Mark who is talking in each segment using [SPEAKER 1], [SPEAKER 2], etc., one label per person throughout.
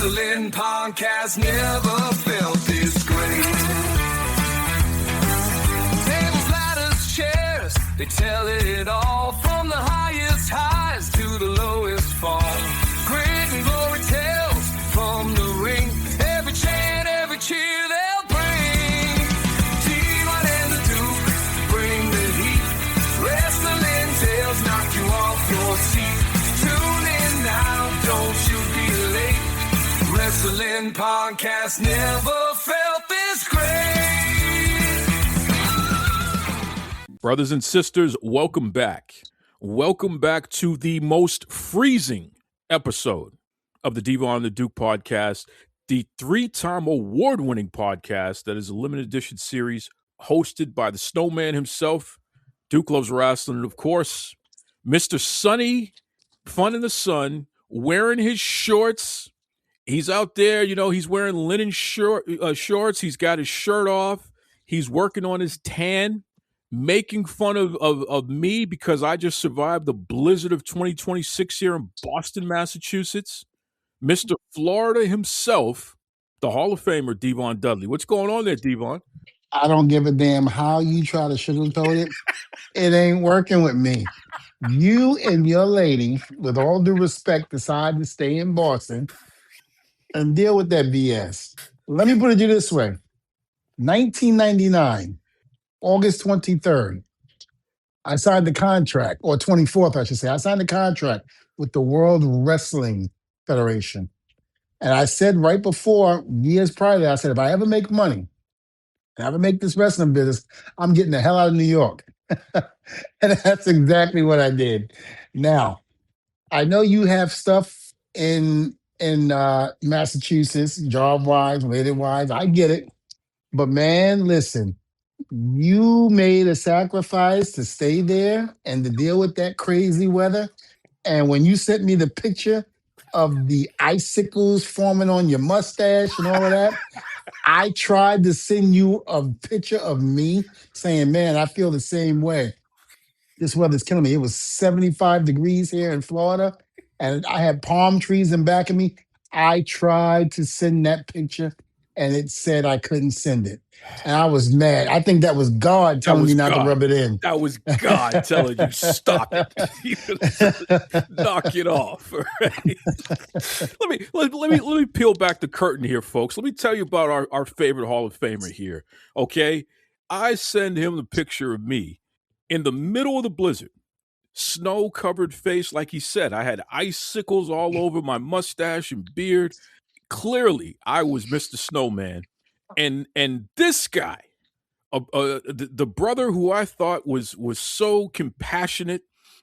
[SPEAKER 1] Wrestling podcast never felt this great. Tables, ladders, chairs, they tell it all. From the highest highs to the lowest fall. Great and glory tales from the ring. Every chant, every cheer they'll bring. Devon and the Duke bring the heat. Wrestling tales knock you off your seat. Tune in now, don't you be late. Wrestling podcast never felt this great.
[SPEAKER 2] Brothers and sisters, welcome back. Welcome back to the most freezing episode of the Devon The Duke podcast, the three-time award-winning podcast that is a limited edition series hosted by the snowman himself, Duke Loves Wrestling, and of course, Mr. Sunny, Fun in the Sun, wearing his shorts. He's out there, you know, he's wearing linen shorts. He's got his shirt off. He's working on his tan, making fun of me because I just survived the blizzard of 2026 here in Boston, Massachusetts. Mr. Florida himself, the Hall of Famer, Devon Dudley. What's going on there, Devon?
[SPEAKER 3] I don't give a damn how you try to sugarcoat it. It ain't working with me. You and your lady, with all due respect, decide to stay in Boston and deal with that BS. Let me put it to you this way. 1999, August 23rd, I signed the contract, or 24th, I should say. I signed the contract with the World Wrestling Federation. And I said right before, years prior to that, I said, if I ever make money, if I ever make this wrestling business, I'm getting the hell out of New York. And that's exactly what I did. Now, I know you have stuff in Massachusetts, job-wise, related-wise. I get it. But, man, listen, you made a sacrifice to stay there and to deal with that crazy weather. And when you sent me the picture of the icicles forming on your mustache and all of that, I tried to send you a picture of me saying, man, I feel the same way. This weather's killing me. It was 75 degrees here in Florida, and I had palm trees in back of me. I tried to send that picture, and it said I couldn't send it. And I was mad. I think that was God telling me not to rub it in.
[SPEAKER 2] That was God telling you, stop it. Knock it off. Right? Let me peel back the curtain here, folks. Let me tell you about our favorite Hall of Famer here, okay? I send him the picture of me in the middle of the blizzard, snow-covered face, like he said. I had icicles all over my mustache and beard. Clearly, I was Mr. Snowman. And this guy, the brother who I thought was so compassionate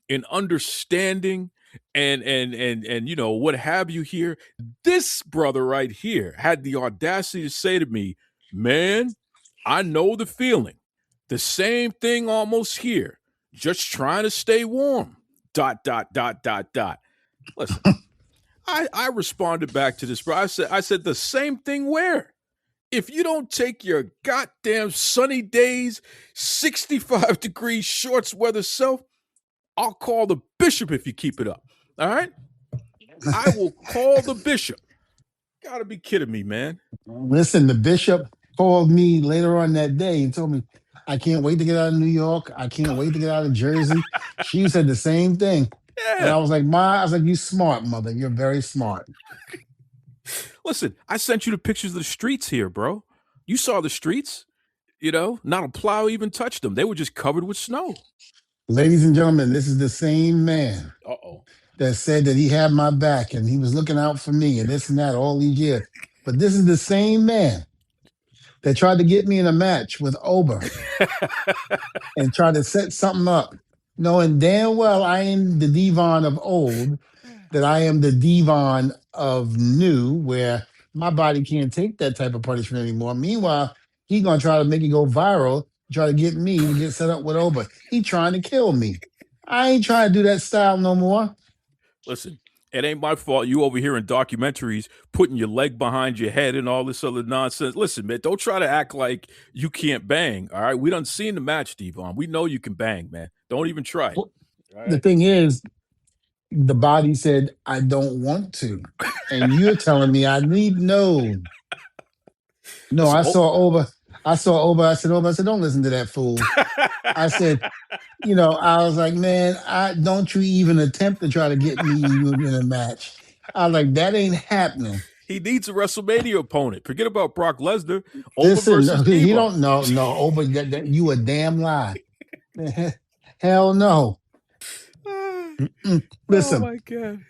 [SPEAKER 2] and understanding and you know, what have you here, this brother right here had the audacity to say to me, man, I know the feeling. The same thing almost here. Just trying to stay warm. ... Listen, I responded back to this, bro. I said the same thing where? If you don't take your goddamn sunny days, 65 degree shorts weather self, I'll call the bishop if you keep it up. All right? I will call the bishop. Gotta be kidding me, man.
[SPEAKER 3] Listen, the bishop called me later on that day and told me, I can't wait to get out of New York. I can't wait to get out of Jersey. She said the same thing.
[SPEAKER 2] Yeah.
[SPEAKER 3] And I was like, you smart, mother. You're very smart.
[SPEAKER 2] Listen, I sent you the pictures of the streets here, bro. You saw the streets, you know, not a plow even touched them. They were just covered with snow.
[SPEAKER 3] Ladies and gentlemen, this is the same man that said that he had my back and he was looking out for me and this and that all these years. But this is the same man that tried to get me in a match with Ober and tried to set something up, knowing damn well I am the Devon of old, that I am the Devon of new, where my body can't take that type of punishment anymore. Meanwhile, he's going to try to make it go viral, try to get me to get set up with Ober. He trying to kill me. I ain't trying to do that style no more.
[SPEAKER 2] Listen, it ain't my fault you over here in documentaries putting your leg behind your head and all this other nonsense. Listen, man, don't try to act like you can't bang, all right? We done seen the match, Devon. We know you can bang, man. Don't even try.
[SPEAKER 3] Well, right? The thing is, The body said, I don't want to. And you're telling me I need no. No,
[SPEAKER 2] Listen,
[SPEAKER 3] I saw over. I saw over. I said, don't listen to that fool. I said, I was like, man, I don't you even attempt to try to get me and you in a match. I was like, that ain't happening.
[SPEAKER 2] he needs a WrestleMania opponent. Forget about Brock Lesnar. Over
[SPEAKER 3] Listen,
[SPEAKER 2] versus
[SPEAKER 3] no, he
[SPEAKER 2] Debo.
[SPEAKER 3] don't know. No, over you a damn lie. Hell no. Mm-mm.
[SPEAKER 2] Oh
[SPEAKER 3] Listen,
[SPEAKER 2] my god.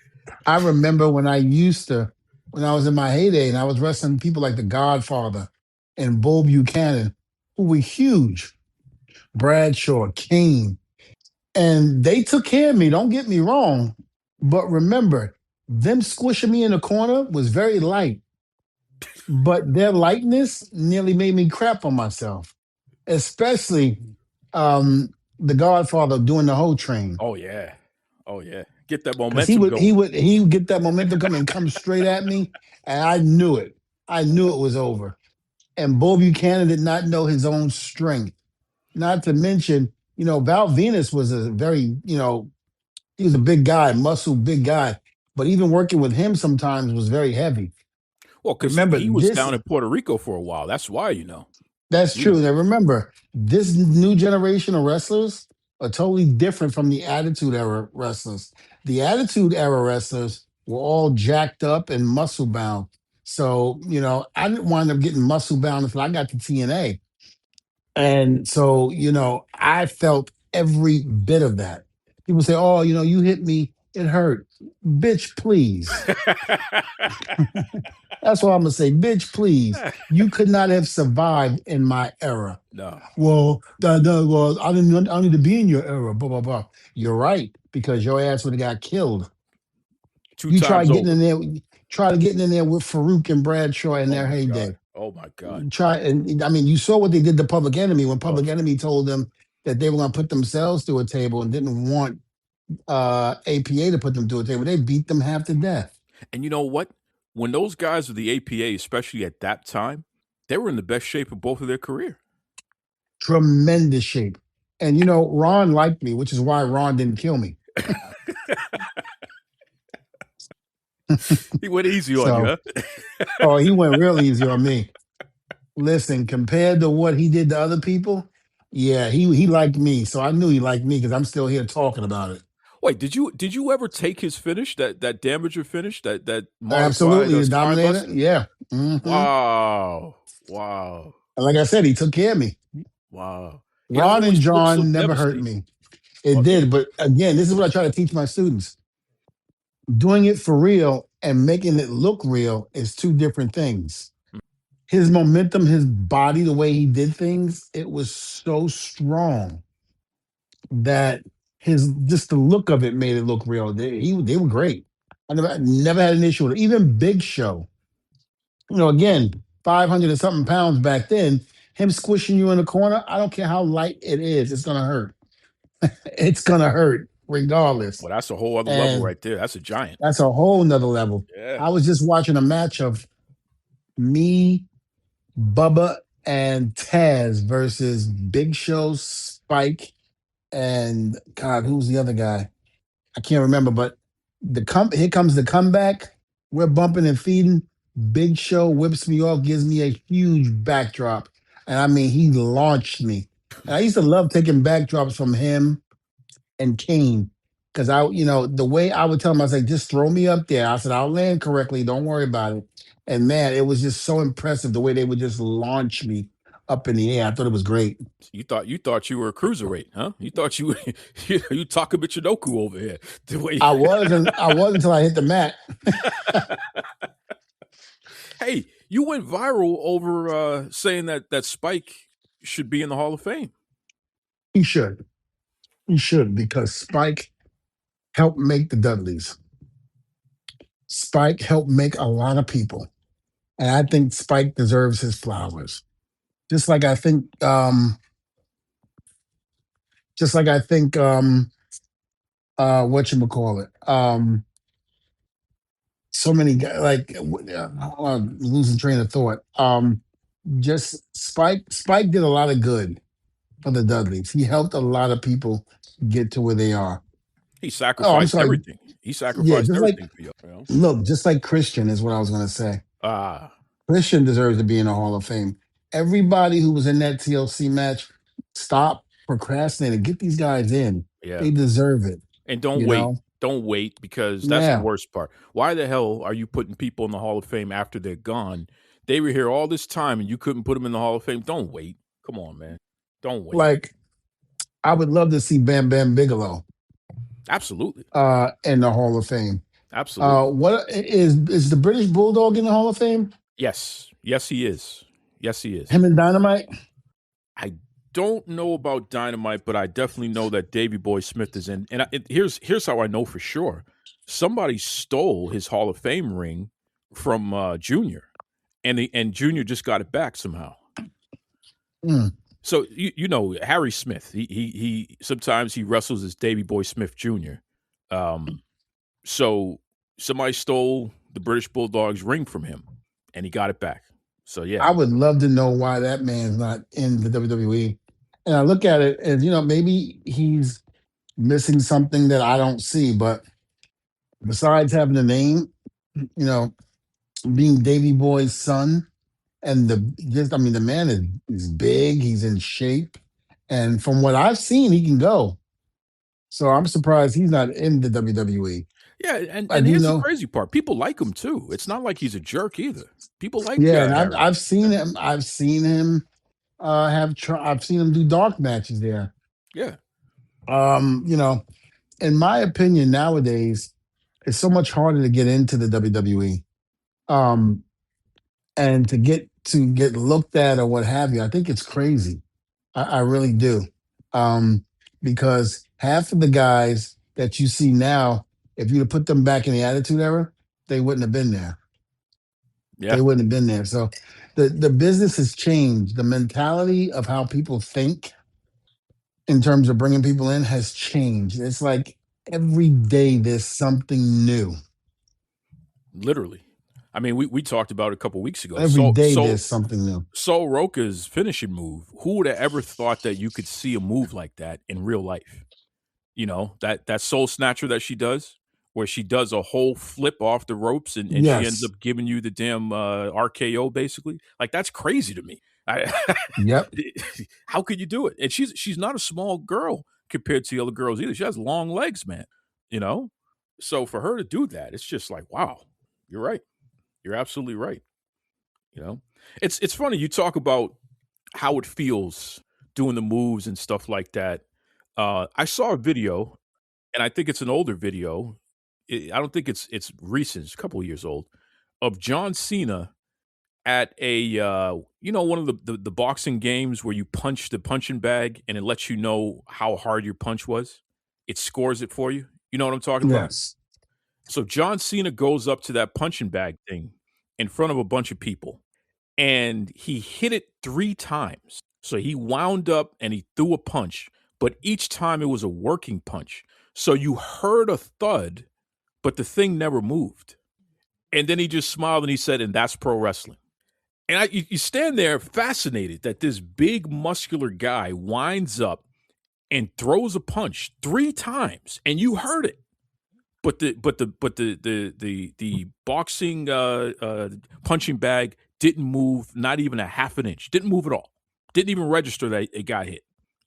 [SPEAKER 3] I remember when I was in my heyday and I was wrestling people like the Godfather and Bull Buchanan, who were huge, Bradshaw, Kane, and they took care of me. Don't get me wrong, but remember, them squishing me in the corner was very light, but their lightness nearly made me crap on myself, especially um, the Godfather doing the whole train.
[SPEAKER 2] Oh yeah. Oh yeah. Get that
[SPEAKER 3] Because he
[SPEAKER 2] momentum
[SPEAKER 3] would he
[SPEAKER 2] going.
[SPEAKER 3] would he would get that momentum coming and come straight at me, and I knew it. I knew it was over. And Bo Buchanan did not know his own strength. Not to mention, Val Venus was a very, he was a big guy, muscle, big guy. But even working with him sometimes was very heavy.
[SPEAKER 2] Well, because
[SPEAKER 3] Remember
[SPEAKER 2] he was
[SPEAKER 3] this?
[SPEAKER 2] down in Puerto Rico for a while. That's why,
[SPEAKER 3] That's
[SPEAKER 2] you
[SPEAKER 3] true.
[SPEAKER 2] know.
[SPEAKER 3] Now remember, this new generation of wrestlers are totally different from the Attitude Era wrestlers. The Attitude Era wrestlers were all jacked up and muscle bound. So, I didn't wind up getting muscle bound until I got to TNA. And so, I felt every bit of that. People say, oh, you hit me, it hurt. Bitch, please. That's what I'm gonna say. Bitch, please. You could not have survived in my era.
[SPEAKER 2] No.
[SPEAKER 3] Well, I don't need to be in your era. Blah blah blah. You're right because your ass would have got killed.
[SPEAKER 2] Two
[SPEAKER 3] You try
[SPEAKER 2] times
[SPEAKER 3] getting in
[SPEAKER 2] over.
[SPEAKER 3] there. Try getting in there with Farouk and Bradshaw in
[SPEAKER 2] Oh
[SPEAKER 3] their
[SPEAKER 2] my god.
[SPEAKER 3] heyday.
[SPEAKER 2] Oh my god.
[SPEAKER 3] Try and I mean, you saw what they did to Public Enemy when
[SPEAKER 2] Oh.
[SPEAKER 3] Public Enemy told them that they were going to put themselves through a table and didn't want APA to put them through a table. They beat them half to death.
[SPEAKER 2] And you know what? When those guys of the APA, especially at that time, they were in the best shape of both of their career.
[SPEAKER 3] Tremendous shape. And Ron liked me, which is why Ron didn't kill me.
[SPEAKER 2] He went easy on you,
[SPEAKER 3] So,
[SPEAKER 2] huh?
[SPEAKER 3] oh, he went real easy on me. Listen, compared to what he did to other people, yeah, he liked me. So I knew he liked me because I'm still here talking about it.
[SPEAKER 2] Wait, did you ever take his finish, that damager finish, that modified
[SPEAKER 3] Absolutely, the
[SPEAKER 2] spine
[SPEAKER 3] Dominator.
[SPEAKER 2] buster?
[SPEAKER 3] Yeah. And
[SPEAKER 2] Wow. Wow.
[SPEAKER 3] like I said, he took care of me.
[SPEAKER 2] Wow. He
[SPEAKER 3] Ron and
[SPEAKER 2] always looked so
[SPEAKER 3] John never hurt
[SPEAKER 2] devastated.
[SPEAKER 3] me. It
[SPEAKER 2] Oh, yeah.
[SPEAKER 3] did, but again, this is what I try to teach my students. Doing it for real and making it look real is two different things. His momentum, his body, the way he did things, it was so strong that his just the look of it made it look real. They were great. I never had an issue with it. Even Big Show, again, 500 and something pounds back then, him squishing you in the corner, I don't care how light it is, it's gonna hurt. It's gonna hurt regardless.
[SPEAKER 2] Well, that's a whole other level
[SPEAKER 3] And
[SPEAKER 2] right there. That's a giant.
[SPEAKER 3] that's a whole nother level.
[SPEAKER 2] Yeah.
[SPEAKER 3] I was just watching a match of me, Bubba, and Taz versus Big Show, Spike, and God, who's the other guy? I can't remember, but here comes the comeback. We're bumping and feeding. Big Show whips me off, gives me a huge backdrop. And I mean, he launched me. And I used to love taking backdrops from him and Kane. Because the way I would tell him, I was like, just throw me up there. I said, I'll land correctly. Don't worry about it. And man, it was just so impressive the way they would just launch me up in the air. I thought it was great.
[SPEAKER 2] You thought you were a cruiserweight, huh? You thought you you talking Michinoku over here. The way
[SPEAKER 3] I was until I hit the mat.
[SPEAKER 2] Hey, you went viral over saying that Spike should be in the Hall of Fame.
[SPEAKER 3] He should. He should because Spike helped make the Dudleys. Spike helped make a lot of people. And I think Spike deserves his flowers. Just like I think whatchamacallit. So many guys I'm losing train of thought. Just Spike did a lot of good for the Dudleys. He helped a lot of people get to where they are.
[SPEAKER 2] He
[SPEAKER 3] Oh, I'm
[SPEAKER 2] sacrificed
[SPEAKER 3] sorry.
[SPEAKER 2] everything. He
[SPEAKER 3] Yeah,
[SPEAKER 2] sacrificed
[SPEAKER 3] just like
[SPEAKER 2] everything for you. You know.
[SPEAKER 3] look, just like Christian is what I was going to say.
[SPEAKER 2] Ah,
[SPEAKER 3] Christian deserves to be in the Hall of Fame. Everybody who was in that TLC match, stop procrastinating. Get these guys in.
[SPEAKER 2] yeah.
[SPEAKER 3] They deserve it.
[SPEAKER 2] And don't
[SPEAKER 3] You
[SPEAKER 2] wait.
[SPEAKER 3] know.
[SPEAKER 2] Don't wait because that's the
[SPEAKER 3] Yeah.
[SPEAKER 2] worst part. Why the hell are you putting people in the Hall of Fame after they're gone? They were here all this time and you couldn't put them in the Hall of Fame. Don't wait. Come on, man. Don't wait.
[SPEAKER 3] Like I would love to see Bam Bam Bigelow
[SPEAKER 2] Absolutely.
[SPEAKER 3] in the Hall of Fame.
[SPEAKER 2] Absolutely.
[SPEAKER 3] What is the British Bulldog in the Hall of Fame?
[SPEAKER 2] Yes. Yes, he is. Yes, he is.
[SPEAKER 3] Him and Dynamite?
[SPEAKER 2] I don't know about Dynamite, but I definitely know that Davy Boy Smith is in. And here's how I know for sure. Somebody stole his Hall of Fame ring from Junior, and Junior just got it back somehow.
[SPEAKER 3] Mm.
[SPEAKER 2] So you know Harry Smith. He sometimes he wrestles as Davy Boy Smith Jr. So somebody stole the British Bulldog's ring from him, and he got it back. So yeah,
[SPEAKER 3] I would love to know why that man's not in the WWE. And I look at it as, maybe he's missing something that I don't see. But besides having a name, you know, being Davy Boy's son, and the man is big, he's in shape. And from what I've seen, he can go. So I'm surprised he's not in the WWE.
[SPEAKER 2] yeah,
[SPEAKER 3] I
[SPEAKER 2] and
[SPEAKER 3] do
[SPEAKER 2] here's the
[SPEAKER 3] know.
[SPEAKER 2] crazy part: people like him too. It's not like he's a jerk either. People like
[SPEAKER 3] Yeah, and I've
[SPEAKER 2] Harry.
[SPEAKER 3] I've seen him. I've seen him I've seen him do dark matches there.
[SPEAKER 2] Yeah,
[SPEAKER 3] You know, in my opinion, nowadays it's so much harder to get into the WWE. Um, and to get looked at or what have you. I think it's crazy. I really do. Um, because half of the guys that you see now, if you put them back in the Attitude Era, they wouldn't have been there.
[SPEAKER 2] yeah,
[SPEAKER 3] They wouldn't have been there. So the business has changed. The mentality of how people think in terms of bringing people in has changed. It's like every day there's something new.
[SPEAKER 2] literally. I mean, we talked about it a couple weeks ago.
[SPEAKER 3] Every
[SPEAKER 2] So
[SPEAKER 3] day
[SPEAKER 2] so
[SPEAKER 3] there's something new.
[SPEAKER 2] so Roka's finishing move. Who would have ever thought that you could see a move like that in real life? You know, that soul snatcher that she does, where she does a whole flip off the ropes and she ends
[SPEAKER 3] Yes.
[SPEAKER 2] up giving you the damn RKO basically. Like that's crazy to me.
[SPEAKER 3] Yep.
[SPEAKER 2] How could you do it? And she's not a small girl compared to the other girls either. She has long legs, man. You know? So for her to do that, it's just like, wow, you're right. You're absolutely right. You know? It's funny, you talk about how it feels doing the moves and stuff like that. I saw a video, and I think it's an older video. I don't think it's recent. It's a couple of years old of John Cena at a one of the boxing games where you punch the punching bag and it lets you know how hard your punch was. It scores it for you. You know what I'm talking about?
[SPEAKER 3] Yes.
[SPEAKER 2] So John Cena goes up to that punching bag thing in front of a bunch of people and he hit it 3 times. So he wound up and he threw a punch, but each time it was a working punch. So you heard a thud, but the thing never moved. And then he just smiled and he said, and that's pro wrestling. And you stand there fascinated that this big muscular guy winds up and throws a punch 3 times and you heard it. But the boxing punching bag didn't move, not even a half an inch. Didn't move at all. Didn't even register that it got hit.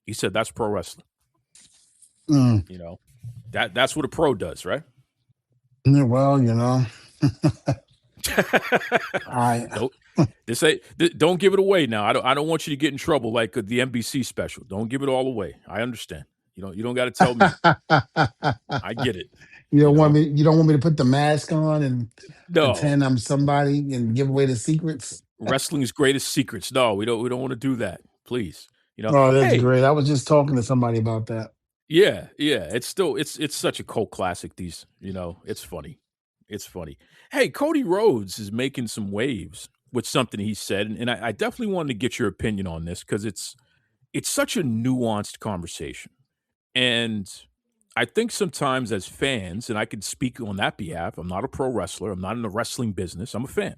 [SPEAKER 2] He said that's pro wrestling.
[SPEAKER 3] Mm.
[SPEAKER 2] You know, that's what a pro does, right?
[SPEAKER 3] Yeah, well, I
[SPEAKER 2] don't give it away now. I don't want you to get in trouble like the NBC special. Don't give it all away. I understand. You don't got to tell me. I get it.
[SPEAKER 3] You don't want me. You don't want me to put the mask on and
[SPEAKER 2] No.
[SPEAKER 3] pretend I'm somebody and give away the secrets.
[SPEAKER 2] Wrestling's greatest secrets. No, we don't want to do that. Please.
[SPEAKER 3] Oh, that's
[SPEAKER 2] Hey,
[SPEAKER 3] great. I was just talking to somebody about that.
[SPEAKER 2] yeah. It's still it's such a cult classic. It's funny. It's funny. Hey, Cody Rhodes is making some waves with something he said, and I definitely wanted to get your opinion on this because it's such a nuanced conversation. And I think sometimes as fans, and I can speak on that behalf, I'm not a pro wrestler, I'm not in the wrestling business, I'm a fan.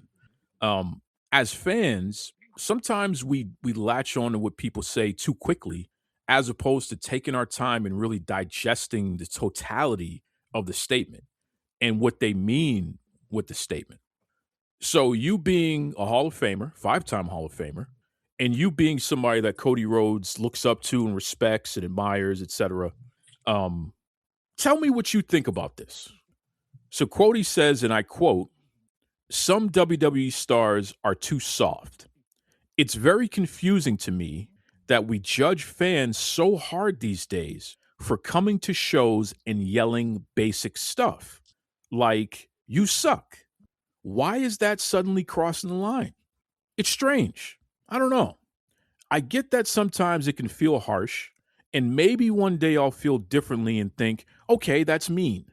[SPEAKER 2] As fans, sometimes we latch on to what people say too quickly, as opposed to taking our time and really digesting the totality of the statement and what they mean with the statement. So you being a Hall of Famer, 5-time Hall of Famer, and you being somebody that Cody Rhodes looks up to and respects and admires, etc. Tell me what you think about this. So Cody says, and I quote, "Some WWE stars are too soft. It's very confusing to me that we judge fans so hard these days for coming to shows and yelling basic stuff like, 'You suck.' Why is that suddenly crossing the line? It's strange. I don't know. I get that sometimes it can feel harsh, and maybe one day I'll feel differently and think, okay, that's mean.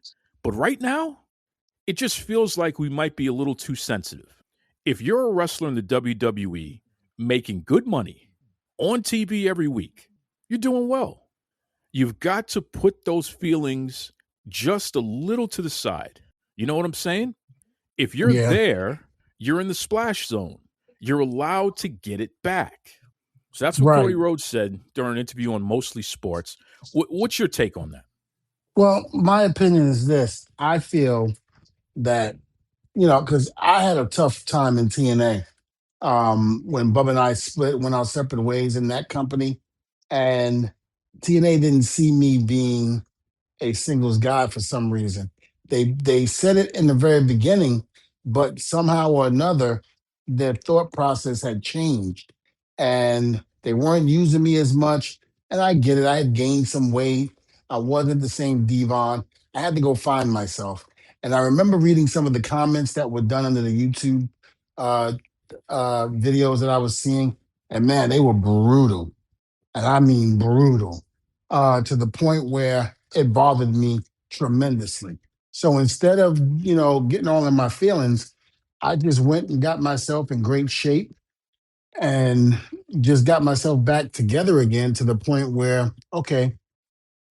[SPEAKER 2] But right now, it just feels like we might be a little too sensitive. If you're a wrestler in the WWE making good money on TV every week, you're doing well. You've got to put those feelings just a little to the side. You know what I'm saying? If you're
[SPEAKER 3] Yeah.
[SPEAKER 2] there, you're in the splash zone. You're allowed to get it back." So that's what
[SPEAKER 3] Right.
[SPEAKER 2] Cody Rhodes said during an interview on Mostly Sports. What's your take on that?
[SPEAKER 3] Well, my opinion is this. I feel that, because I had a tough time in TNA when Bubba and I split, went our separate ways in that company. And TNA didn't see me being a singles guy for some reason. They said it in the very beginning, but somehow or another, their thought process had changed, and they weren't using me as much. And I get it. I had gained some weight. I wasn't the same Devon. I had to go find myself. And I remember reading some of the comments that were done under the YouTube uh, videos that I was seeing, and man, they were brutal, and I mean brutal, to the point where it bothered me tremendously. So instead of, getting all in my feelings, I just went and got myself in great shape and just got myself back together again to the point where, okay,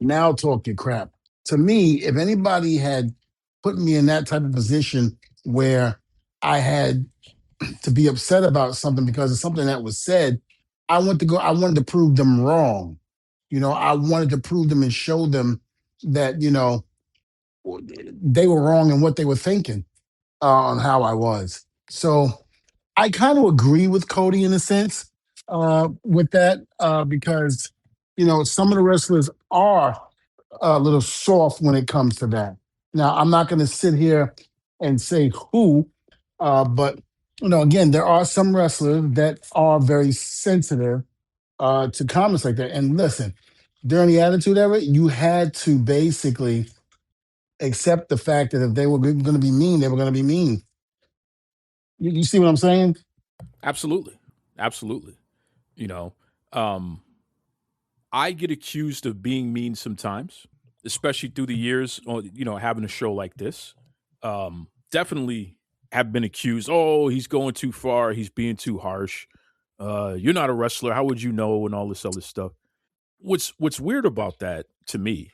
[SPEAKER 3] now talk your crap. To me, if anybody had put me in that type of position where I had to be upset about something because of something that was said, I wanted to prove them wrong. I wanted to prove them and show them that, they were wrong in what they were thinking on how I was. So I kind of agree with Cody in a sense with that because, some of the wrestlers are a little soft when it comes to that. Now, I'm not going to sit here and say who, but again, there are some wrestlers that are very sensitive to comments like that. And listen, during the Attitude Era, you had to basically accept the fact that if they were going to be mean, they were going to be mean. You see what I'm saying?
[SPEAKER 2] Absolutely. Absolutely. You know, um, I get accused of being mean sometimes, especially through the years, having a show like this. Definitely have been accused, oh, he's going too far, he's being too harsh. You're not a wrestler, how would you know, and all this other stuff. What's weird about that to me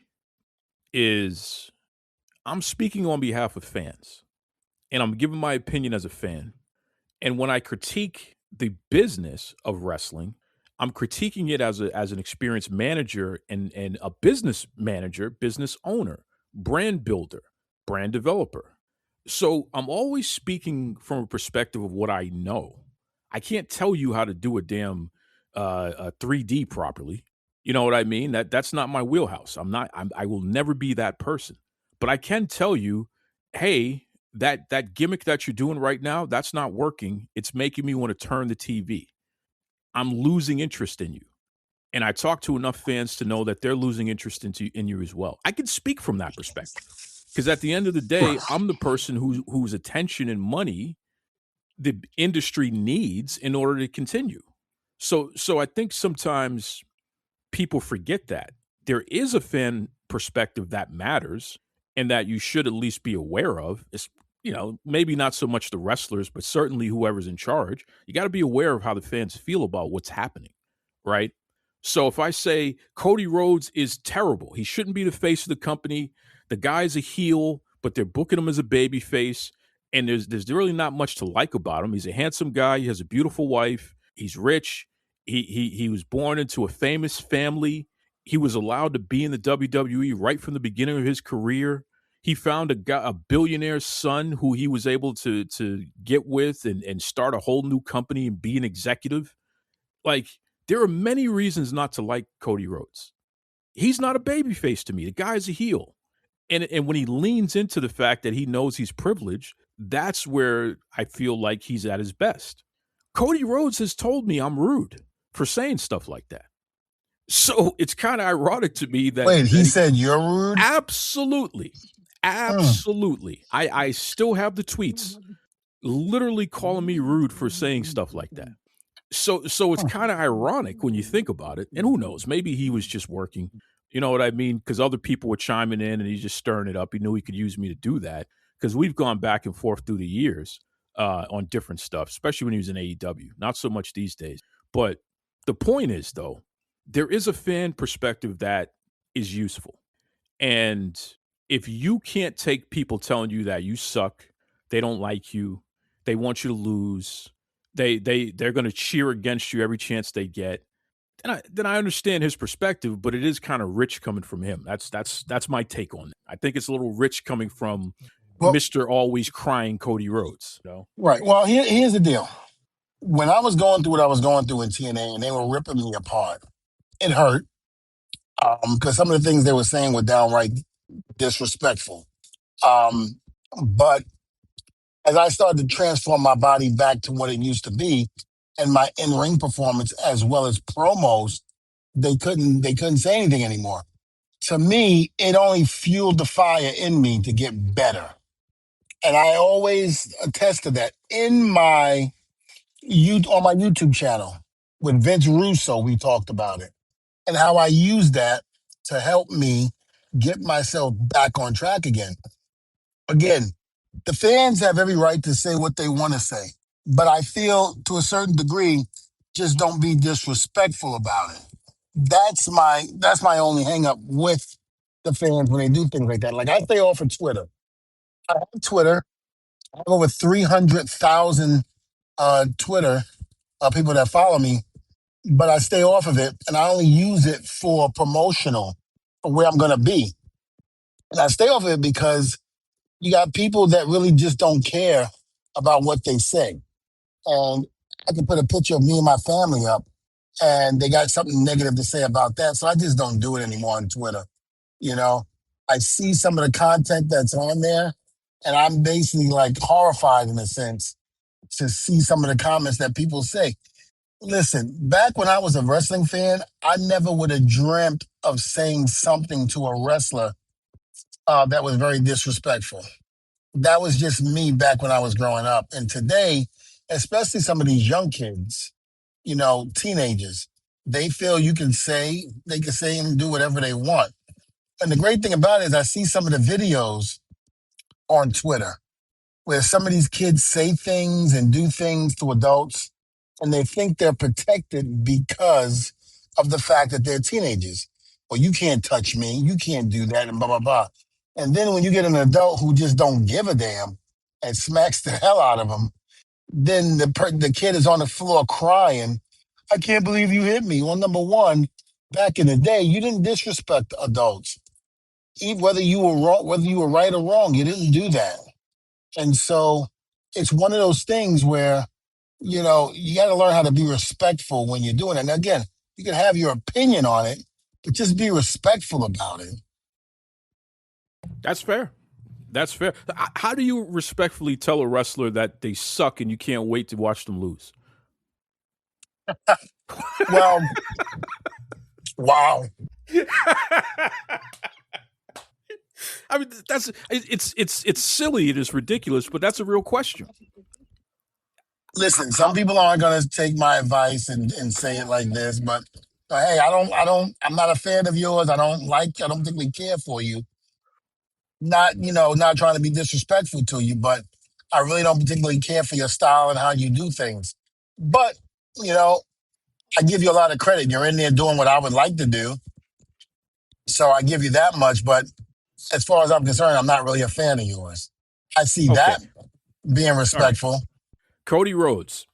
[SPEAKER 2] is I'm speaking on behalf of fans and I'm giving my opinion as a fan. And when I critique the business of wrestling, I'm critiquing it as an experienced manager and a business manager, business owner, brand builder, brand developer. So I'm always speaking from a perspective of what I know. I can't tell you how to do a damn 3D properly. You know what I mean? That's not my wheelhouse. I will never be that person. But I can tell you, hey, that gimmick that you're doing right now, that's not working. It's making me want to turn the TV. I'm losing interest in you. And I talk to enough fans to know that they're losing interest in you as well. I can speak from that perspective. Because at the end of the day, I'm the person whose attention and money the industry needs in order to continue. So I think sometimes people forget that there is a fan perspective that matters and that you should at least be aware of. It's, maybe not so much the wrestlers, but certainly whoever's in charge. You got to be aware of how the fans feel about what's happening, right? So if I say Cody Rhodes is terrible, he shouldn't be the face of the company. The guy's a heel, but they're booking him as a baby face, and there's really not much to like about him. He's a handsome guy. He has a beautiful wife. He's rich. He was born into a famous family. He was allowed to be in the WWE right from the beginning of his career. He found a billionaire's son who he was able to get with and start a whole new company and be an executive. Like, there are many reasons not to like Cody Rhodes. He's not a babyface to me. The guy's a heel. And when he leans into the fact that he knows he's privileged, that's where I feel like he's at his best. Cody Rhodes has told me I'm rude for saying stuff like that. So it's kind of ironic to me that.
[SPEAKER 3] Wait, he said you're rude?
[SPEAKER 2] Absolutely. Absolutely. I still have the tweets literally calling me rude for saying stuff like that. So it's kind of ironic when you think about it. And who knows? Maybe he was just working. You know what I mean? Because other people were chiming in and he's just stirring it up. He knew he could use me to do that because we've gone back and forth through the years on different stuff, especially when he was in AEW. Not so much these days. But the point is, though, there is a fan perspective that is useful. And if you can't take people telling you that you suck, they don't like you, they want you to lose, they're going to cheer against you every chance they get, then I understand his perspective, but it is kind of rich coming from him. That's my take on it. I think it's a little rich coming from Mr. Always Crying Cody Rhodes. You know?
[SPEAKER 3] Right. Well, here's the deal. When I was going through what I was going through in TNA and they were ripping me apart, it hurt because some of the things they were saying were downright disrespectful. But as I started to transform my body back to what it used to be, and my in-ring performance as well as promos, they couldn't say anything anymore. To me, it only fueled the fire in me to get better. And I always attest to that on my YouTube channel with Vince Russo. We talked about it and how I used that to help me get myself back on track again. Again, the fans have every right to say what they want to say, but I feel to a certain degree, just don't be disrespectful about it. That's my only hang up with the fans when they do things like that. Like, I stay off of Twitter. I have Twitter. I have over 300,000 Twitter people that follow me, but I stay off of it and I only use it for promotional for where I'm going to be. And I stay off of it because you got people that really just don't care about what they say. And I can put a picture of me and my family up and they got something negative to say about that. So I just don't do it anymore on Twitter. You know, I see some of the content that's on there and I'm basically like horrified in a sense to see some of the comments that people say. Listen, back when I was a wrestling fan, I never would have dreamt of saying something to a wrestler that was very disrespectful. That was just me back when I was growing up. And today, especially some of these young kids, you know, teenagers, they feel they can say and do whatever they want. And the great thing about it is I see some of the videos on Twitter where some of these kids say things and do things to adults and they think they're protected because of the fact that they're teenagers. Well, you can't touch me. You can't do that and blah, blah, blah. And then when you get an adult who just don't give a damn and smacks the hell out of them, then the kid is on the floor crying, I can't believe you hit me. Well, number one, back in the day, you didn't disrespect adults. Whether you were wrong, whether you were right or wrong, you didn't do that. And so it's one of those things where, you know, you got to learn how to be respectful when you're doing it. And again, you can have your opinion on it, but just be respectful about it.
[SPEAKER 2] That's fair. That's fair. How do you respectfully tell a wrestler that they suck and you can't wait to watch them lose?
[SPEAKER 3] Well, wow.
[SPEAKER 2] I mean, it's silly. It is ridiculous, but that's a real question.
[SPEAKER 3] Listen, some people aren't going to take my advice and say it like this, but hey, I'm not a fan of yours. I don't particularly care for you. Not trying to be disrespectful to you, but I really don't particularly care for your style and how you do things. But, you know, I give you a lot of credit. You're in there doing what I would like to do. So I give you that much. But as far as I'm concerned, I'm not really a fan of yours. I see that being respectful.
[SPEAKER 2] Right. Cody Rhodes,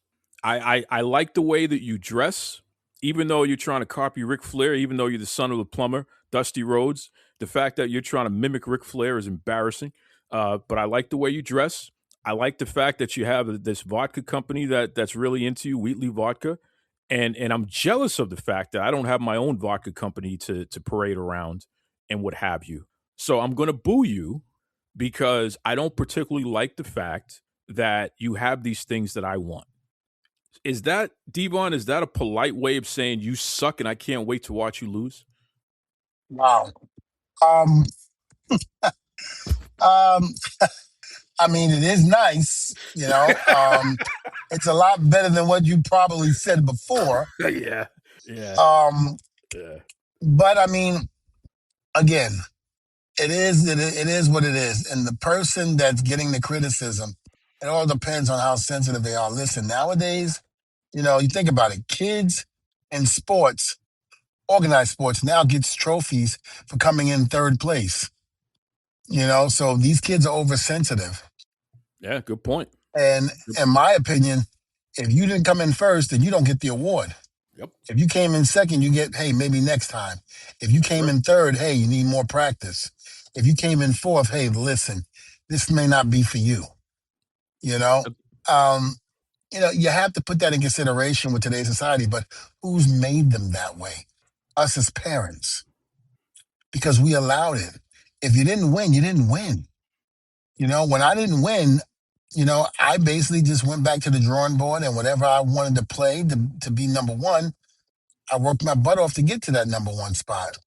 [SPEAKER 2] I like the way that you dress. even though you're trying to copy Ric Flair, even though you're the son of the plumber, Dusty Rhodes, the fact that you're trying to mimic Ric Flair is embarrassing. But I like the way you dress. I like the fact that you have this vodka company that's really into you, Wheatley Vodka, and I'm jealous of the fact that I don't have my own vodka company to parade around and what have you. So I'm going to boo you because I don't particularly like the fact that you have these things that I want. Is that Devon? Is that a polite way of saying you suck and I can't wait to watch you lose?
[SPEAKER 3] Wow. Um, um, I mean, it is nice, you know. It's a lot better than what you probably said before.
[SPEAKER 2] Yeah, yeah,
[SPEAKER 3] Um,
[SPEAKER 2] yeah.
[SPEAKER 3] but I mean, again, it is what it is. And the person that's getting the criticism, it all depends on how sensitive they are. Listen, nowadays, you think about it, kids in sports, organized sports, now gets trophies for coming in third place. So these kids are oversensitive.
[SPEAKER 2] Yeah, good point.
[SPEAKER 3] And in my opinion, if you didn't come in first, then you don't get the award.
[SPEAKER 2] Yep,
[SPEAKER 3] If you came in second, you get, hey, maybe next time. If you
[SPEAKER 2] that's
[SPEAKER 3] came
[SPEAKER 2] right.
[SPEAKER 3] in third, hey, you need more practice. If you came in fourth, hey, listen, this may not be for you. You know, um, you have to put that in consideration with today's society. But who's made them that way? Us as parents, because we allowed it. If you didn't win, you didn't win. When I didn't win, I basically just went back to the drawing board and whatever I wanted to play to be number one, I worked my butt off to get to that number one spot.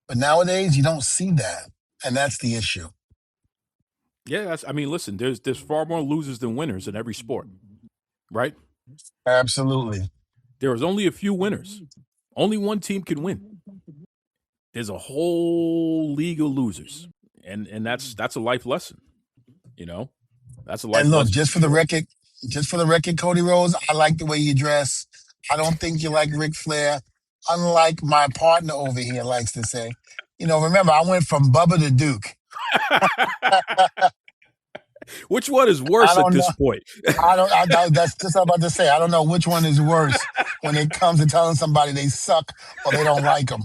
[SPEAKER 3] But nowadays, you don't see that. And that's the issue.
[SPEAKER 2] Yeah, I mean, listen, there's far more losers than winners in every sport, right?
[SPEAKER 3] Absolutely.
[SPEAKER 2] There is only a few winners. Only one team can win. There's a whole league of losers, and that's a life lesson. You know, that's a
[SPEAKER 3] And
[SPEAKER 2] life
[SPEAKER 3] look,
[SPEAKER 2] lesson for sure.
[SPEAKER 3] just for the record, Cody Rhodes, I like the way you dress. I don't think you like Ric Flair, unlike my partner over here likes to say. Remember, I went from Bubba to Duke.
[SPEAKER 2] Which one is
[SPEAKER 3] I
[SPEAKER 2] worse at
[SPEAKER 3] don't know.
[SPEAKER 2] this point?
[SPEAKER 3] That's just what I'm about to say. I don't know which one is worse when it comes to telling somebody they suck or they don't like them.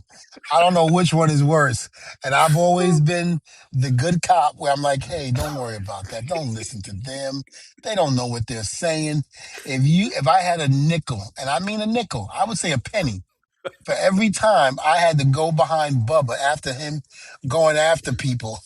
[SPEAKER 3] I don't know which one is worse. And I've always been the good cop where I'm like, hey, don't worry about that. Don't listen to them. They don't know what they're saying. If I had a nickel, and I mean a nickel, I would say a penny for every time I had to go behind Bubba after him going after people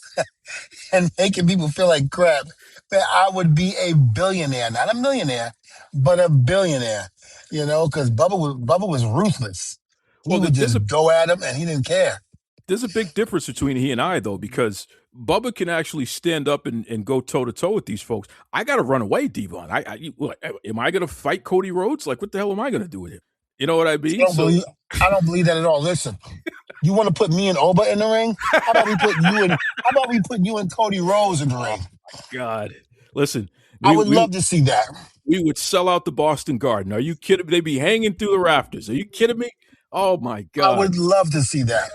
[SPEAKER 3] and making people feel like crap, that I would be a billionaire, not a millionaire, but a billionaire. Because Bubba was ruthless. He
[SPEAKER 2] Well,
[SPEAKER 3] would just go at him, and he didn't care.
[SPEAKER 2] there's a big difference between he and I, though, because Bubba can actually stand up and go toe to toe with these folks. I got to run away, Devon. Am I going to fight Cody Rhodes? Like, what the hell am I going to do with him? You know what I
[SPEAKER 3] I
[SPEAKER 2] mean?
[SPEAKER 3] don't believe. I don't believe that at all. Listen, you want to put me and Oba in the ring? How about we put you and Cody Rhodes in the ring?
[SPEAKER 2] God, listen,
[SPEAKER 3] I would love to see that.
[SPEAKER 2] we would sell out the Boston Garden. Are you kidding me? They'd be hanging through the rafters. Are you kidding me? Oh my
[SPEAKER 3] I
[SPEAKER 2] God!
[SPEAKER 3] would love to see that.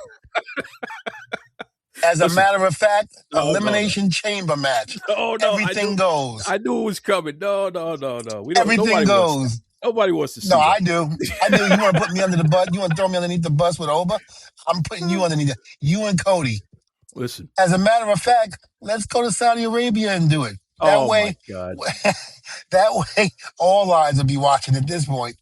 [SPEAKER 3] As a matter of fact,
[SPEAKER 2] no.
[SPEAKER 3] elimination chamber match.
[SPEAKER 2] No,
[SPEAKER 3] Everything goes.
[SPEAKER 2] I knew it was coming. No. We don't.
[SPEAKER 3] Everything
[SPEAKER 2] Nobody
[SPEAKER 3] goes.
[SPEAKER 2] wants that. Nobody wants to see.
[SPEAKER 3] No,
[SPEAKER 2] that.
[SPEAKER 3] I do. You want to put me under the bus? You want to throw me underneath the bus with Oba? I'm putting you underneath it. You and Cody.
[SPEAKER 2] Listen.
[SPEAKER 3] As a matter of fact, let's go to Saudi Arabia and do it. That way,
[SPEAKER 2] my God.
[SPEAKER 3] that way, all eyes will be watching at this point.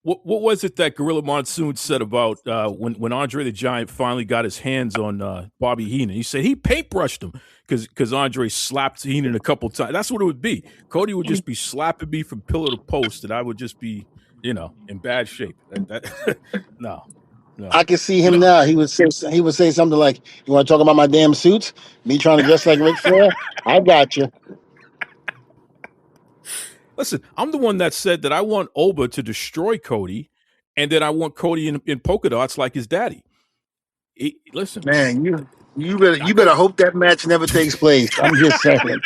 [SPEAKER 2] What was it that Gorilla Monsoon said about when Andre the Giant finally got his hands on Bobby Heenan? He said he paintbrushed him because Andre slapped Heenan a couple times. That's what it would be. Cody would just be slapping me from pillar to post, and I would just be, in bad shape. No.
[SPEAKER 3] I can see him now. He would say something like, "You want to talk about my damn suits? Me trying to dress like Ric Flair? I got you."
[SPEAKER 2] Listen, I'm the one that said that I want Oba to destroy Cody, and then I want Cody in polka dots like his daddy. Listen,
[SPEAKER 3] man, you better hope that match never takes place. I'm just saying.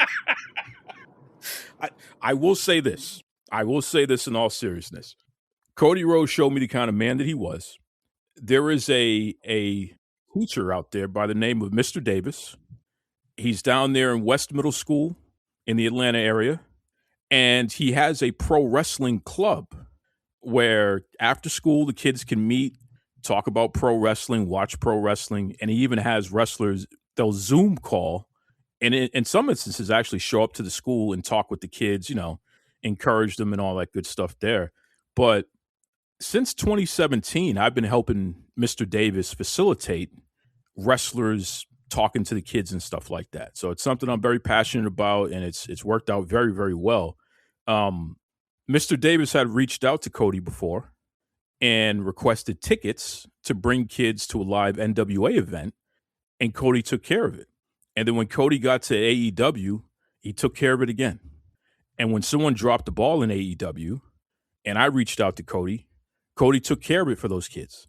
[SPEAKER 2] I will say this. I will say this in all seriousness. Cody Rhodes showed me the kind of man that he was. There is a hoocher out there by the name of Mr. Davis. He's down there in West Middle School in the Atlanta area. And he has a pro wrestling club where after school the kids can meet, talk about pro wrestling, watch pro wrestling, and he even has wrestlers they'll Zoom call, and in some instances actually show up to the school and talk with the kids, encourage them and all that good stuff there. But since 2017, I've been helping Mr. Davis facilitate wrestlers talking to the kids and stuff like that. So it's something I'm very passionate about, and it's worked out very, very well. Mr. Davis had reached out to Cody before and requested tickets to bring kids to a live NWA event, and Cody took care of it. And then when Cody got to AEW, he took care of it again. And when someone dropped the ball in AEW, and I reached out to Cody, Cody took care of it for those kids.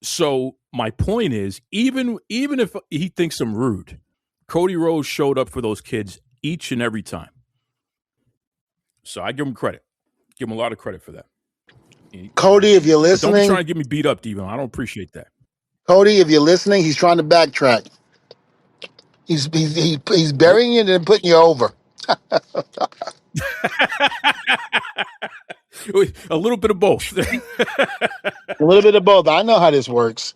[SPEAKER 2] So my point is, even if he thinks I'm rude, Cody Rhodes showed up for those kids each and every time. So I give him credit. Give him a lot of credit for that.
[SPEAKER 4] Cody, if you're listening,
[SPEAKER 2] don't be trying to get me beat up, Devon. I don't appreciate that.
[SPEAKER 4] Cody, if you're listening, he's trying to backtrack. He's burying you and then putting you over.
[SPEAKER 2] A little bit of both.
[SPEAKER 4] A little bit of both. I know how this works.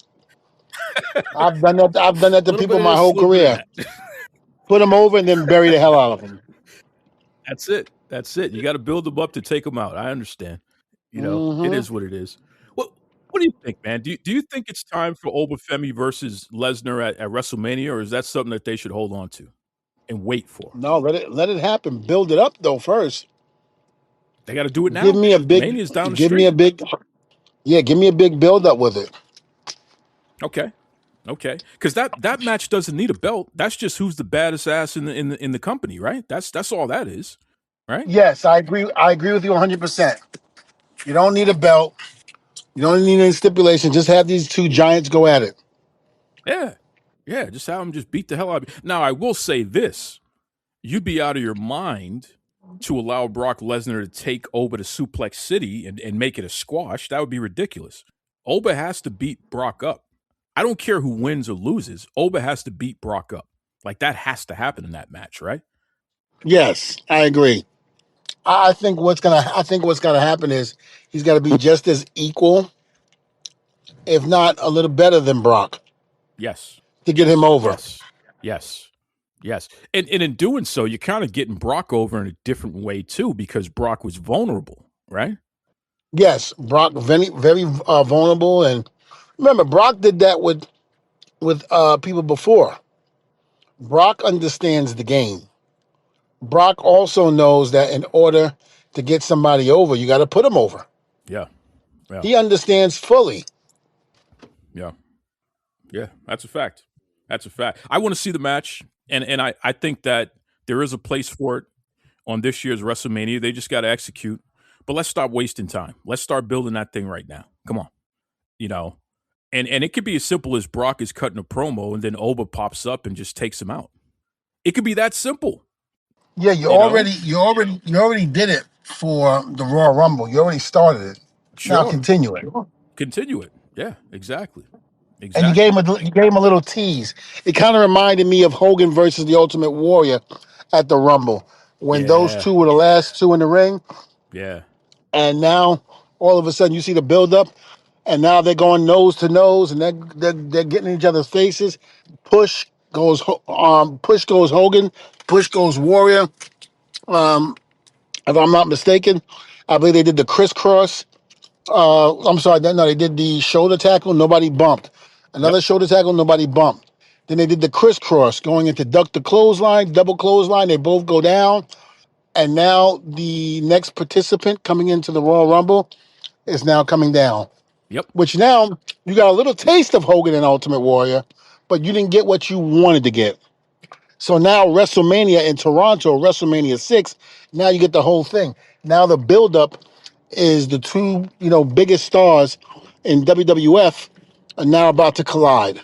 [SPEAKER 4] I've done that to people my whole career. Put them over and then bury the hell out of them.
[SPEAKER 2] That's it. You got to build them up to take them out. I understand. It is what it is. What do you think, man? Do you think it's time for Obafemi versus Lesnar at WrestleMania, or is that something that they should hold on to and wait for?
[SPEAKER 4] No, let it happen. Build it up though first.
[SPEAKER 2] They got to do it now.
[SPEAKER 4] Give me a big.
[SPEAKER 2] Mania's down the
[SPEAKER 4] give
[SPEAKER 2] street.
[SPEAKER 4] me a big. Yeah, give me a big build up with it.
[SPEAKER 2] Okay, because that match doesn't need a belt. That's just who's the baddest ass in the company, right? That's all that is, right?
[SPEAKER 4] Yes, I agree. I agree with you 100%. You don't need a belt. You don't need any stipulation. Just have these two giants go at it.
[SPEAKER 2] Yeah. Just have them just beat the hell out of you. Now, I will say this: you'd be out of your mind to allow Brock Lesnar to take Oba to Suplex City and make it a squash. That would be ridiculous. Oba has to beat Brock up. I don't care who wins or loses. Oba has to beat Brock up. Like, that has to happen in that match, right?
[SPEAKER 4] Yes, I agree. I think what's gonna happen is he's got to be just as equal, if not a little better than Brock.
[SPEAKER 2] Yes.
[SPEAKER 4] To get him over.
[SPEAKER 2] Yes. And in doing so, you're kind of getting Brock over in a different way too, because Brock was vulnerable, right?
[SPEAKER 4] Yes, Brock very very vulnerable, and remember Brock did that with people before. Brock understands the game. Brock also knows that in order to get somebody over, you got to put him over.
[SPEAKER 2] Yeah.
[SPEAKER 4] He understands fully.
[SPEAKER 2] Yeah, that's a fact. I want to see the match, and I think that there is a place for it on this year's WrestleMania. They just got to execute. But let's stop wasting time. Let's start building that thing right now. Come on. And it could be as simple as Brock is cutting a promo and then Oba pops up and just takes him out. It could be that simple.
[SPEAKER 4] Yeah, you already did it for the Royal Rumble. You already started it.
[SPEAKER 2] Sure.
[SPEAKER 4] Now continue it.
[SPEAKER 2] Continue it. Yeah, exactly.
[SPEAKER 4] And you gave him a little tease. It kind of reminded me of Hogan versus the Ultimate Warrior at the Rumble when those two were the last two in the ring.
[SPEAKER 2] Yeah.
[SPEAKER 4] And now all of a sudden you see the build up, and now they're going nose to nose, and they're getting in each other's faces. Push goes Hogan, push goes Warrior. If I'm not mistaken, I believe they did the crisscross. I'm sorry, no, they did the shoulder tackle. Nobody bumped. Another shoulder tackle. Nobody bumped. Then they did the crisscross, going into duck the clothesline, double clothesline. They both go down. And now the next participant coming into the Royal Rumble is now coming down.
[SPEAKER 2] Yep.
[SPEAKER 4] Which now you got a little taste of Hogan and Ultimate Warrior, but you didn't get what you wanted to get. So now WrestleMania in Toronto, WrestleMania 6, now you get the whole thing. Now the buildup is the two, biggest stars in WWF are now about to collide.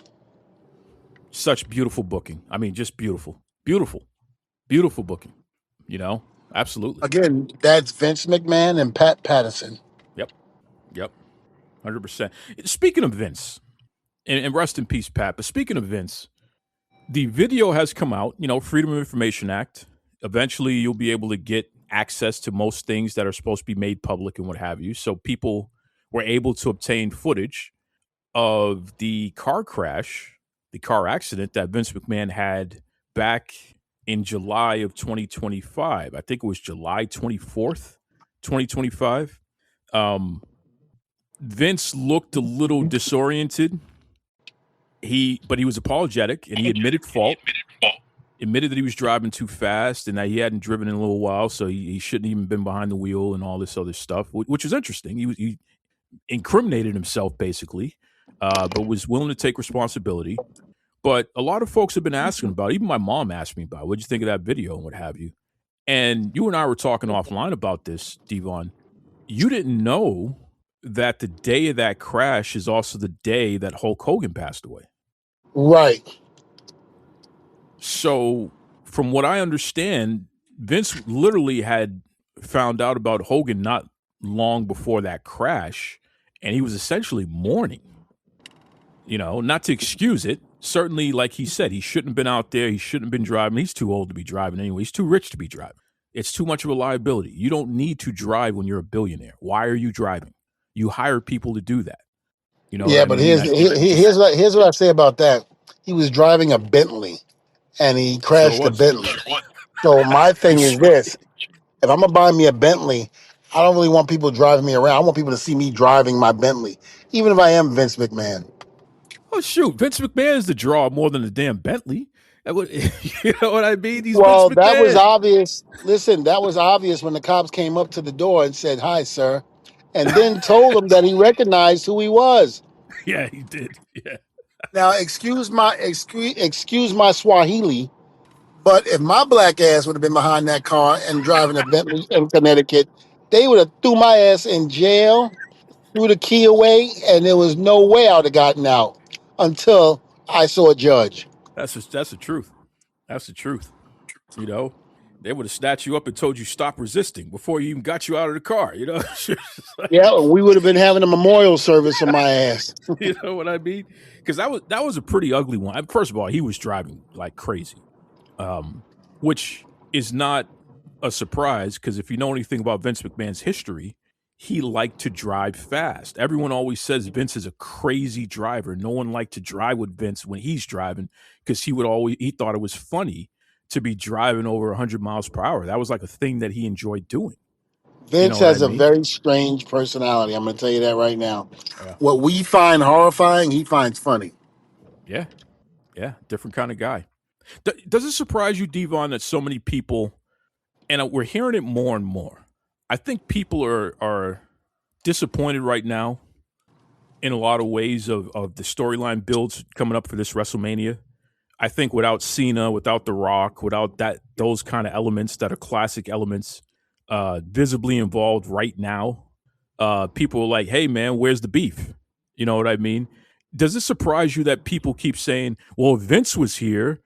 [SPEAKER 2] Such beautiful booking. I mean, just beautiful. Beautiful booking. Absolutely.
[SPEAKER 4] Again, that's Vince McMahon and Pat Patterson.
[SPEAKER 2] Yep. 100%. Speaking of Vince, and rest in peace, Pat, but speaking of Vince, the video has come out, Freedom of Information Act. Eventually, you'll be able to get access to most things that are supposed to be made public and what have you. So people were able to obtain footage of the car crash, the car accident that Vince McMahon had back in July of 2025. I think it was July 24th, 2025. Um, Vince looked a little disoriented. But he was apologetic and he admitted fault. Admitted that he was driving too fast and that he hadn't driven in a little while, so he shouldn't even been behind the wheel and all this other stuff, which was interesting. He incriminated himself basically, but was willing to take responsibility. But a lot of folks have been asking about, even my mom asked me about, what'd you think of that video and what have you? And you and I were talking offline about this, Devon. You didn't know that the day of that crash is also the day that Hulk Hogan passed away.
[SPEAKER 4] Right.
[SPEAKER 2] So, from what I understand, Vince literally had found out about Hogan not long before that crash, and he was essentially mourning. Not to excuse it. Certainly, like he said, he shouldn't have been out there. He shouldn't have been driving. He's too old to be driving anyway. He's too rich to be driving. It's too much of a liability. You don't need to drive when you're a billionaire. Why are you driving? You hire people to do that.
[SPEAKER 4] Yeah, but here's what I say about that. He was driving a Bentley, and he crashed the Bentley. So my thing is this: if I'm gonna buy me a Bentley, I don't really want people driving me around. I want people to see me driving my Bentley, even if I am Vince McMahon.
[SPEAKER 2] Oh shoot, Vince McMahon is the draw more than the damn Bentley. You know what I mean?
[SPEAKER 4] Well, that was obvious. Listen, that was obvious when the cops came up to the door and said, "Hi, sir," and then told him that he recognized who he was.
[SPEAKER 2] Yeah, he did. Yeah.
[SPEAKER 4] Now, excuse my Swahili, but if my black ass would have been behind that car and driving a Bentley in Connecticut, they would have threw my ass in jail, threw the key away, and there was no way I would have gotten out until I saw a judge.
[SPEAKER 2] That's the truth. That's the truth. They would have snatched you up and told you stop resisting before you even got you out of the car.
[SPEAKER 4] Yeah, we would have been having a memorial service on my ass.
[SPEAKER 2] You know what I mean? Because that was a pretty ugly one. First of all, he was driving like crazy, which is not a surprise because if you know anything about Vince McMahon's history, he liked to drive fast. Everyone always says Vince is a crazy driver. No one liked to drive with Vince when he's driving because he thought it was funny to be driving over 100 miles per hour. That was like a thing that he enjoyed doing.
[SPEAKER 4] Vince has a very strange personality. I'm going to tell you that right now. Yeah. What we find horrifying, he finds funny.
[SPEAKER 2] Yeah. Yeah. Different kind of guy. Does it surprise you, Devon, that so many people, and we're hearing it more and more, I think people are disappointed right now in a lot of ways of the storyline builds coming up for this WrestleMania. I think without Cena, without The Rock, without those kind of elements that are classic elements visibly involved right now, people are like, hey, man, where's the beef? You know what I mean? Does it surprise you that people keep saying, well, if Vince was here,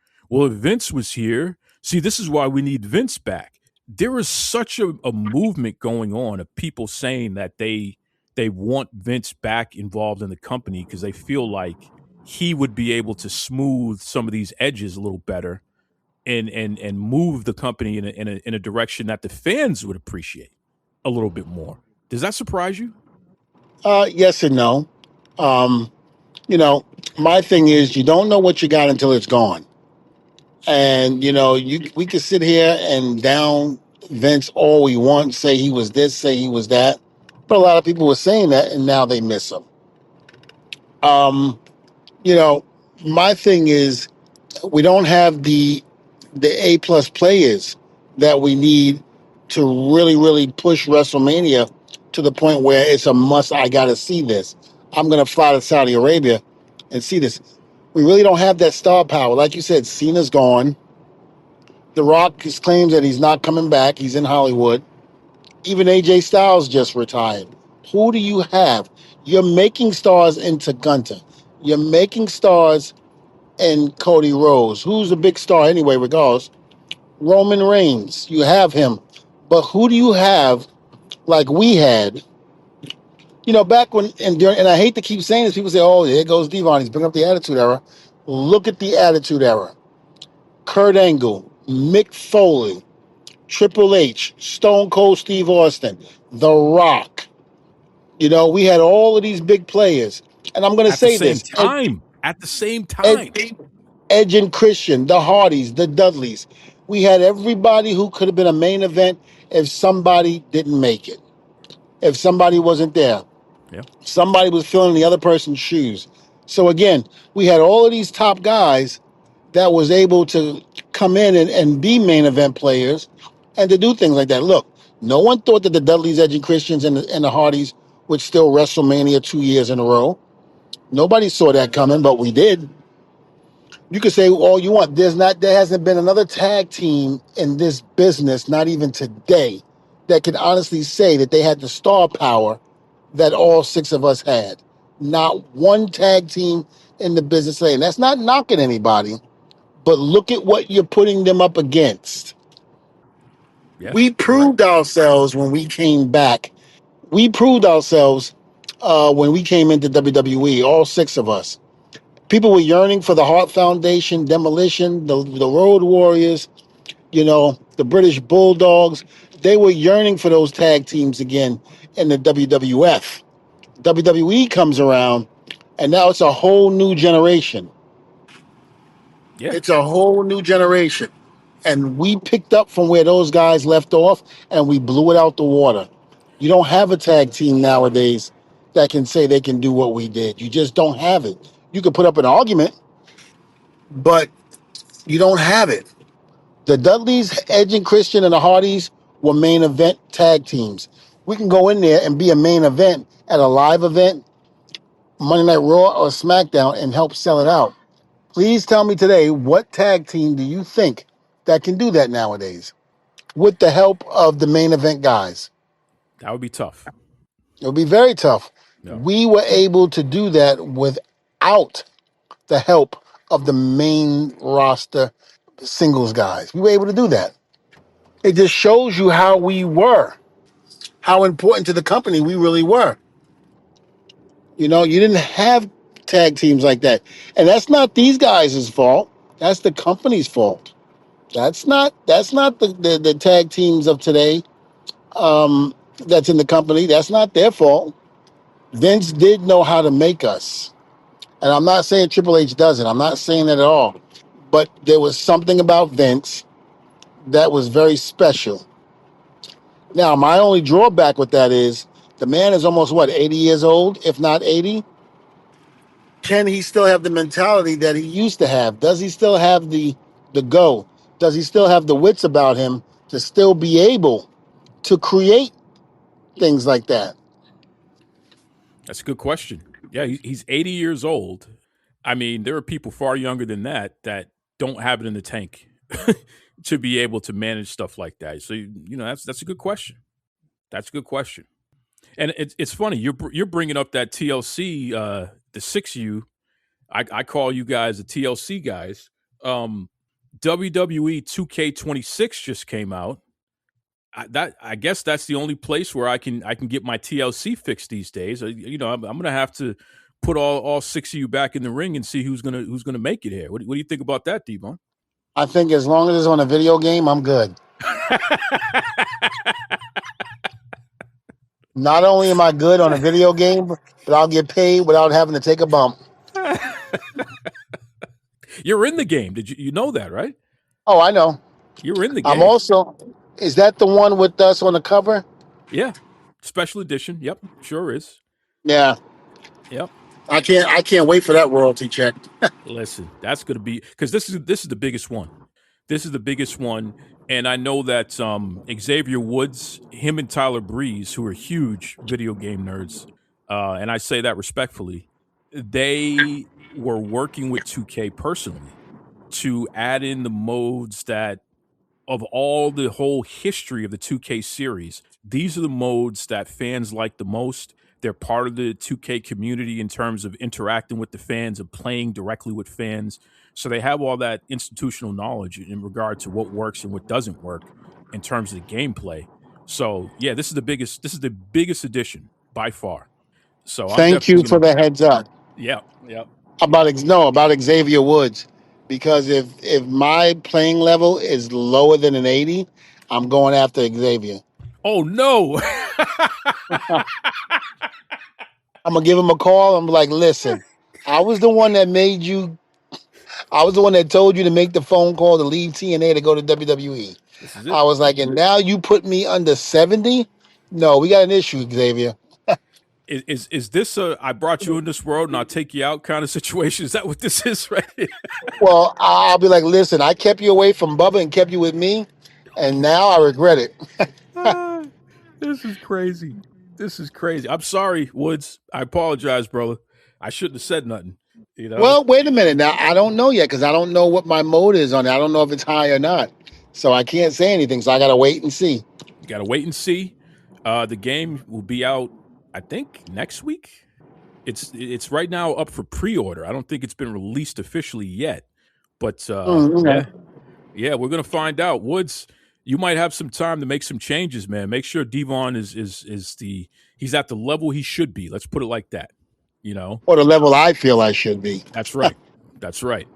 [SPEAKER 2] see, this is why we need Vince back. There is such a movement going on of people saying that they want Vince back involved in the company because they feel like he would be able to smooth some of these edges a little better and move the company in a direction that the fans would appreciate a little bit more. Does that surprise you?
[SPEAKER 4] Yes and no. My thing is you don't know what you got until it's gone. And, we could sit here and down Vince all we want, say he was this, say he was that. But a lot of people were saying that, and now they miss him. My thing is we don't have the A-plus players that we need to really, really push WrestleMania to the point where it's a must. I got to see this. I'm going to fly to Saudi Arabia and see this. We really don't have that star power. Like you said, Cena's gone. The Rock claims that he's not coming back. He's in Hollywood. Even AJ Styles just retired. Who do you have? You're making stars into Gunter. You're making stars in Cody Rhodes. Who's a big star anyway, regardless? Roman Reigns. You have him. But who do you have like we had? Back when, and I hate to keep saying this, people say, oh, there goes Devon. He's bringing up the Attitude Era. Look at the Attitude Era. Kurt Angle, Mick Foley, Triple H, Stone Cold Steve Austin, The Rock. You know, we had all of these big players. And I'm going to
[SPEAKER 2] At the
[SPEAKER 4] say
[SPEAKER 2] same
[SPEAKER 4] this,
[SPEAKER 2] time. At the same
[SPEAKER 4] Ed,
[SPEAKER 2] time.
[SPEAKER 4] Edge and Christian, the Hardys, the Dudleys. We had everybody who could have been a main event if somebody didn't make it, if somebody wasn't there.
[SPEAKER 2] Yeah.
[SPEAKER 4] Somebody was filling the other person's shoes. So again, we had all of these top guys that was able to come in and be main event players and to do things like that. Look, no one thought that the Dudleys, Edge and Christians, and the Hardys would still WrestleMania 2 years in a row. Nobody saw that coming, but we did. You could say all you want. There hasn't been another tag team in this business, not even today, that can honestly say that they had the star power that all six of us had. Not one tag team in the business today. And that's not knocking anybody, but look at what you're putting them up against.
[SPEAKER 2] Yeah.
[SPEAKER 4] We
[SPEAKER 2] You're right.
[SPEAKER 4] proved ourselves when we came back. We proved ourselves when we came into WWE, all six of us. People were yearning for the Hart Foundation, Demolition, the Road Warriors, you know, the British Bulldogs. They were yearning for those tag teams again in the WWF. WWE comes around, and now it's a whole new generation.
[SPEAKER 2] Yeah.
[SPEAKER 4] It's a whole new generation. And we picked up from where those guys left off, and we blew it out the water. You don't have a tag team nowadays that can say they can do what we did. You just don't have it. You can put up an argument, but you don't have it. The Dudleys, Edge and Christian, and the Hardys were main event tag teams. We can go in there and be a main event at a live event, Monday Night Raw or SmackDown, and help sell it out. Please tell me today, what tag team do you think that can do that nowadays with the help of the main event guys?
[SPEAKER 2] That would be tough.
[SPEAKER 4] It would be very tough.
[SPEAKER 2] No.
[SPEAKER 4] We were able to do that without the help of the main roster singles guys. We were able to do that. It just shows you how we were, how important to the company we really were. You know, you didn't have tag teams like that. And that's not these guys' fault. That's the company's fault. That's not the tag teams of today that's in the company. That's not their fault. Vince did know how to make us. And I'm not saying Triple H doesn't. I'm not saying that at all. But there was something about Vince that was very special. Now, my only drawback with that is the man is almost, what, 80 years old, if not 80? Can he still have the mentality that he used to have? Does he still have the go? Does he still have the wits about him to still be able to create things like that?
[SPEAKER 2] That's a good question. Yeah, he's 80 years old. I mean, there are people far younger than that that don't have it in the tank to be able to manage stuff like that. So you know that's a good question. That's a good question. And it's funny you're bringing up that TLC the 6U. I call you guys the TLC guys. WWE 2K26 just came out. I guess that's the only place where I can get my TLC fix these days. You know, I'm gonna have to put all six of you back in the ring and see who's gonna make it here. What do you think about that, D-Bone?
[SPEAKER 4] I think as long as it's on a video game, I'm good. Not only am I good on a video game, but I'll get paid without having to take a bump.
[SPEAKER 2] You're in the game. Did you know that, right?
[SPEAKER 4] Oh, I know.
[SPEAKER 2] You're in the
[SPEAKER 4] I'm
[SPEAKER 2] game.
[SPEAKER 4] also, is that the one with us on the cover?
[SPEAKER 2] Yeah. Special edition. Yep. Sure is.
[SPEAKER 4] Yeah.
[SPEAKER 2] Yep.
[SPEAKER 4] I can't wait for that royalty check.
[SPEAKER 2] Listen, that's gonna be because this is the biggest one. This is the biggest one. And I know that Xavier Woods, him and Tyler Breeze, who are huge video game nerds, and I say that respectfully, they were working with 2K personally to add in the modes that of all the whole history of the 2K series, these are the modes that fans like the most. They're part of the 2K community in terms of interacting with the fans and playing directly with fans. So they have all that institutional knowledge in regard to what works and what doesn't work in terms of the gameplay. So yeah, this is the biggest edition by far. So I'm
[SPEAKER 4] Thank
[SPEAKER 2] definitely
[SPEAKER 4] you for
[SPEAKER 2] gonna
[SPEAKER 4] the heads up
[SPEAKER 2] yeah.
[SPEAKER 4] about Xavier Woods, because if my playing level is lower than an 80, I'm going after Xavier.
[SPEAKER 2] Oh no!
[SPEAKER 4] I'm gonna give him a call. I'm like, listen, I was the one that made you. I was the one that told you to make the phone call to leave TNA to go to WWE.
[SPEAKER 2] This is
[SPEAKER 4] I
[SPEAKER 2] it.
[SPEAKER 4] was like, and now you put me under 70? No, we got an issue, Xavier.
[SPEAKER 2] Is this a I brought you in this world and I'll take you out kind of situation? Is that what this is right here?
[SPEAKER 4] Well, I'll be like, listen, I kept you away from Bubba and kept you with me, and now I regret it.
[SPEAKER 2] Ah, this is crazy. This is crazy. I'm sorry, Woods. I apologize, brother. I shouldn't have said nothing. You know,
[SPEAKER 4] Well, wait a minute. Now, I don't know yet because I don't know what my mode is on it. I don't know if it's high or not. So I can't say anything. So I got to wait and see.
[SPEAKER 2] you got to wait and see. The game will be out, I think, next week. It's right now up for pre-order. I don't think it's been released officially yet, but
[SPEAKER 4] Okay.
[SPEAKER 2] yeah, we're gonna find out. Woods, you might have some time to make some changes, man. Make sure Devon is the he's at the level he should be. Let's put it like that. You know,
[SPEAKER 4] Or the level I feel I should be.
[SPEAKER 2] that's right. That's right.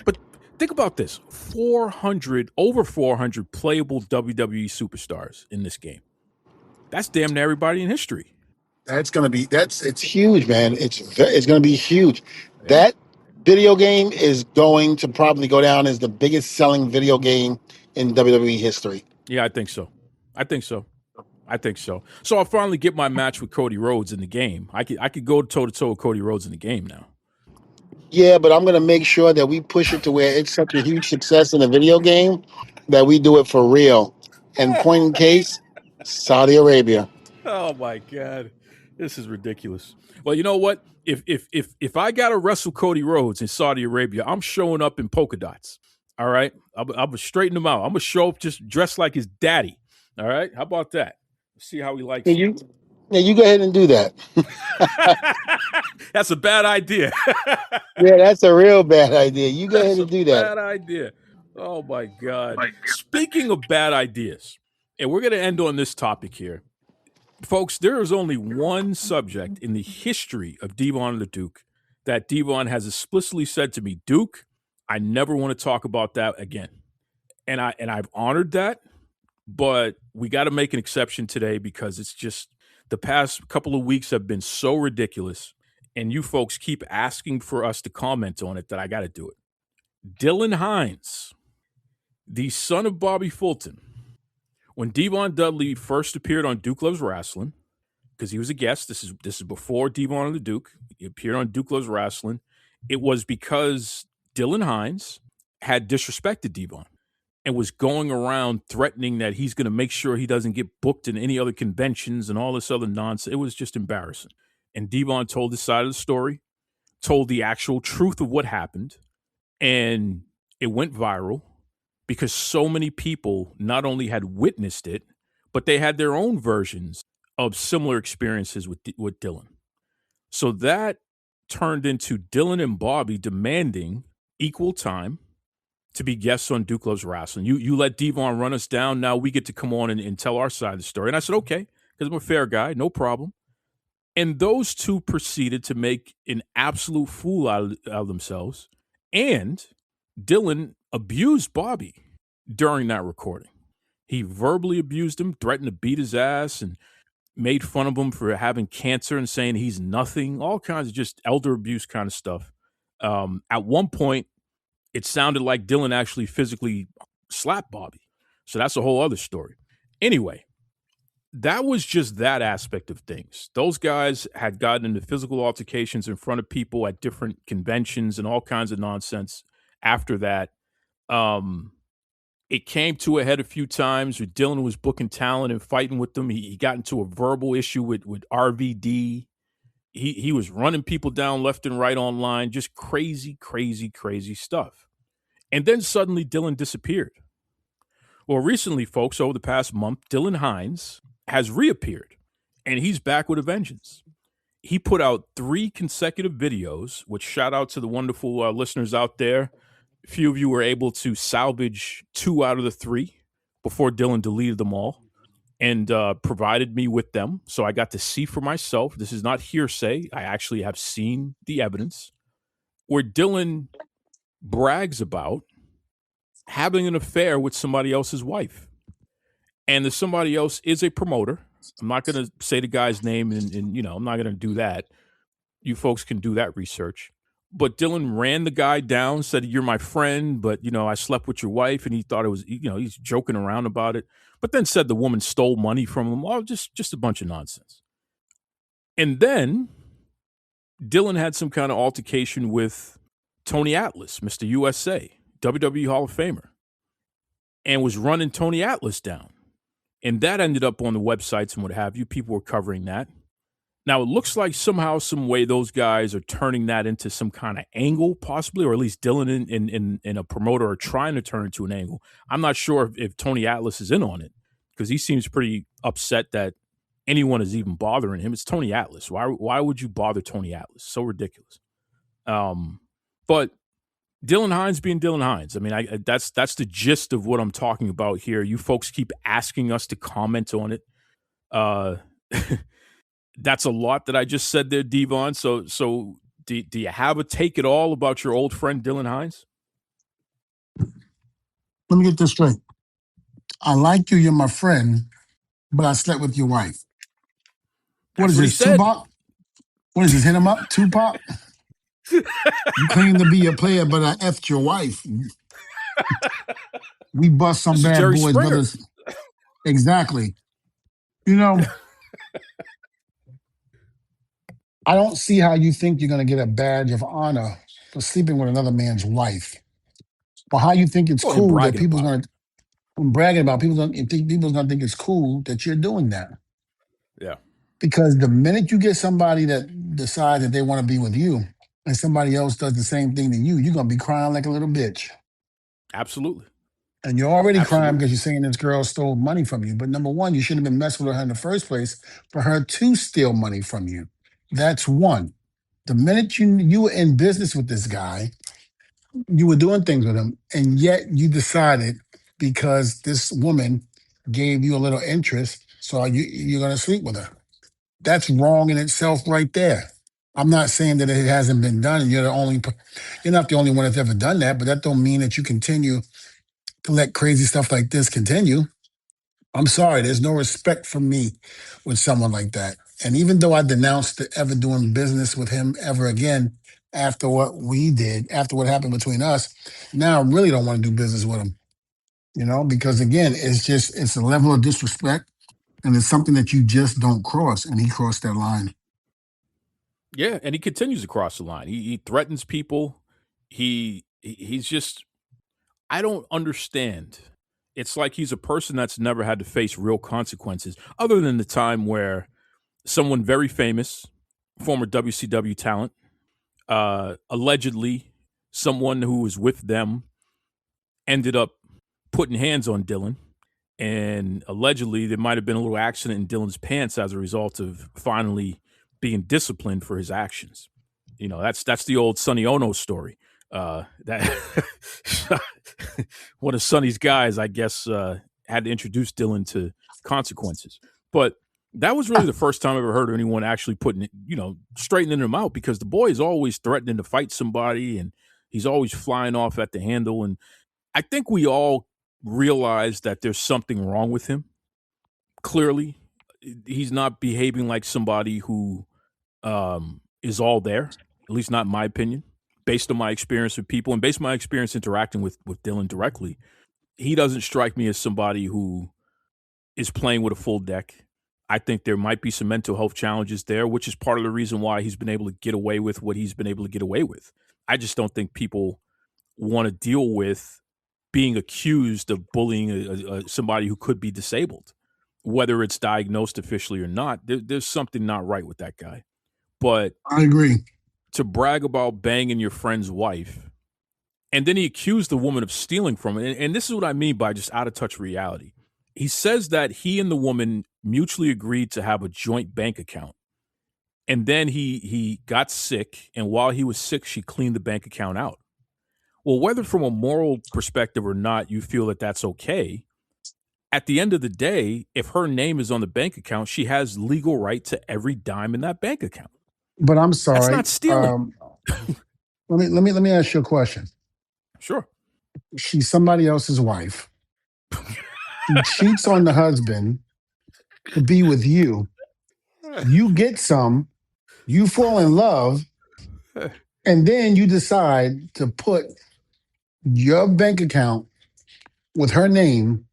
[SPEAKER 2] But think about this: 400 over 400 playable WWE superstars in this game. That's damn near everybody in history.
[SPEAKER 4] It's huge, man. It's going to be huge.
[SPEAKER 2] Yeah.
[SPEAKER 4] That video game is going to probably go down as the biggest selling video game in WWE history.
[SPEAKER 2] Yeah, I think so. I think so. I think so. So I'll finally get my match with Cody Rhodes in the game. I could go toe to toe with Cody Rhodes in the game now.
[SPEAKER 4] Yeah, but I'm going to make sure that we push it to where it's such a huge success in a video game that we do it for real. And point in case, Saudi Arabia.
[SPEAKER 2] Oh my god, this is ridiculous. Well, you know what? If I gotta wrestle Cody Rhodes in Saudi Arabia, I'm showing up in polka dots. All right, I'm gonna straighten him out. I'm gonna show up just dressed like his daddy. All right, how about that? See how he likes
[SPEAKER 4] Yeah,
[SPEAKER 2] it.
[SPEAKER 4] you go ahead and do that.
[SPEAKER 2] That's a bad idea.
[SPEAKER 4] Yeah, that's a real bad idea. You go ahead
[SPEAKER 2] That's a
[SPEAKER 4] and do that.
[SPEAKER 2] bad idea. Oh my god. Speaking of bad ideas, and we're gonna end on this topic here. Folks, there is only one subject in the history of Devon the Duke that Devon has explicitly said to me, Duke, I never want to talk about that again. And I've honored that, but we got to make an exception today because it's just the past couple of weeks have been so ridiculous, and you folks keep asking for us to comment on it that I got to do it. Dylan Hines, the son of Bobby Fulton, when Devon Dudley first appeared on Duke Loves Wrestling, because he was a guest. This is before Devon the Duke. He appeared on Duke Loves Wrestling. It was because Dylan Hines had disrespected Devon and was going around threatening that he's going to make sure he doesn't get booked in any other conventions and all this other nonsense. It was just embarrassing. And Devon told his side of the story, told the actual truth of what happened, and it went viral because so many people not only had witnessed it, but they had their own versions of similar experiences with Dylan. So that turned into Dylan and Bobby demanding equal time to be guests on Duke Loves Wrestling. You let Devon run us down. Now we get to come on and tell our side of the story. And I said, okay, because I'm a fair guy, no problem. And those two proceeded to make an absolute fool out of themselves. And Dylan abused Bobby during that recording. He verbally abused him, threatened to beat his ass, and made fun of him for having cancer and saying he's nothing, all kinds of just elder abuse kind of stuff. At one point, it sounded like Dylan actually physically slapped Bobby. So that's a whole other story. Anyway, that was just that aspect of things. Those guys had gotten into physical altercations in front of people at different conventions and all kinds of nonsense after that. It came to a head a few times where Dylan was booking talent and fighting with them. He got into a verbal issue with RVD. He was running people down left and right online, just crazy, crazy, crazy stuff. And then suddenly Dylan disappeared. Well, recently, folks, over the past month, Dylan Hines has reappeared, and he's back with a vengeance. He put out 3 consecutive videos, which shout out to the wonderful listeners out there. A few of you were able to salvage 2 out of the 3 before Dylan deleted them all and provided me with them. So I got to see for myself. This is not hearsay. I actually have seen the evidence where Dylan brags about having an affair with somebody else's wife. and the somebody else is a promoter. I'm not going to say the guy's name, and I'm not going to do that. You folks can do that research. But Dylan ran the guy down, said, "You're my friend, but I slept with your wife," and he thought it was, he's joking around about it. But then said the woman stole money from him. Oh, just a bunch of nonsense. And then Dylan had some kind of altercation with Tony Atlas, Mr. USA, WWE Hall of Famer, and was running Tony Atlas down. And that ended up on the websites and what have you. People were covering that. Now, it looks like somehow, some way, those guys are turning that into some kind of angle, possibly, or at least Dylan and a promoter are trying to turn it to an angle. I'm not sure if Tony Atlas is in on it, because he seems pretty upset that anyone is even bothering him. It's Tony Atlas. Why would you bother Tony Atlas? So ridiculous. But Dylan Hines being Dylan Hines. I mean, that's the gist of what I'm talking about here. You folks keep asking us to comment on it. That's a lot that I just said there, Devon. So do you have a take at all about your old friend Dylan Hines?
[SPEAKER 4] Let me get this straight. I like you. You're my friend, but I slept with your wife. What is this, Tupac? What is this, hit him up, Tupac? You claim to be a player, but I effed your wife. We bust some bad
[SPEAKER 2] Jerry
[SPEAKER 4] boys,
[SPEAKER 2] Springer.
[SPEAKER 4] brothers. Exactly. I don't see how you think you're going to get a badge of honor for sleeping with another man's wife. But how you think it's cool that people's going to bragging about people's going to think it's cool that you're doing that.
[SPEAKER 2] Yeah.
[SPEAKER 4] Because the minute you get somebody that decides that they want to be with you and somebody else does the same thing to you, you're going to be crying like a little bitch.
[SPEAKER 2] Absolutely.
[SPEAKER 4] And you're already crying because you're saying this girl stole money from you. But number one, you shouldn't have been messing with her in the first place for her to steal money from you. That's one. The minute you were in business with this guy, you were doing things with him, and yet you decided because this woman gave you a little interest, so you're going to sleep with her. That's wrong in itself right there. I'm not saying that it hasn't been done, and you're not the only one that's ever done that, but that don't mean that you continue to let crazy stuff like this continue. I'm sorry, there's no respect for me with someone like that. And even though I denounced ever doing business with him ever again after what we did, after what happened between us, now I really don't want to do business with him. Because again, it's a level of disrespect, and it's something that you just don't cross, and he crossed that line.
[SPEAKER 2] Yeah, and he continues to cross the line. He threatens people. He's just, I don't understand. It's like he's a person that's never had to face real consequences, other than the time where someone very famous, former WCW talent, allegedly someone who was with them ended up putting hands on Dylan. And allegedly there might have been a little accident in Dylan's pants as a result of finally being disciplined for his actions. That's the old Sonny Ono story. That one of Sonny's guys, I guess, had to introduce Dylan to consequences. But that was really the first time I ever heard anyone actually straightening him out, because the boy is always threatening to fight somebody, and he's always flying off at the handle. And I think we all realize that there's something wrong with him. Clearly, he's not behaving like somebody who is all there, at least not in my opinion. Based on my experience with people and based on my experience interacting with Dylan directly, he doesn't strike me as somebody who is playing with a full deck. I think there might be some mental health challenges there, which is part of the reason why he's been able to get away with what he's been able to get away with. I just don't think people want to deal with being accused of bullying somebody who could be disabled, whether it's diagnosed officially or not. There's something not right with that guy. But
[SPEAKER 4] I agree.
[SPEAKER 2] To brag about banging your friend's wife, and then he accused the woman of stealing from it. And this is what I mean by just out of touch reality. He says that he and the woman mutually agreed to have a joint bank account. And then he got sick, and while he was sick, she cleaned the bank account out. Well, whether from a moral perspective or not you feel that that's okay, at the end of the day, if her name is on the bank account, she has legal right to every dime in that bank account.
[SPEAKER 3] But I'm sorry.
[SPEAKER 2] That's not stealing.
[SPEAKER 3] Let me ask you a question.
[SPEAKER 2] Sure.
[SPEAKER 3] She's somebody else's wife. He cheats on the husband to be with you. You get some, you fall in love, and then you decide to put your bank account with her name,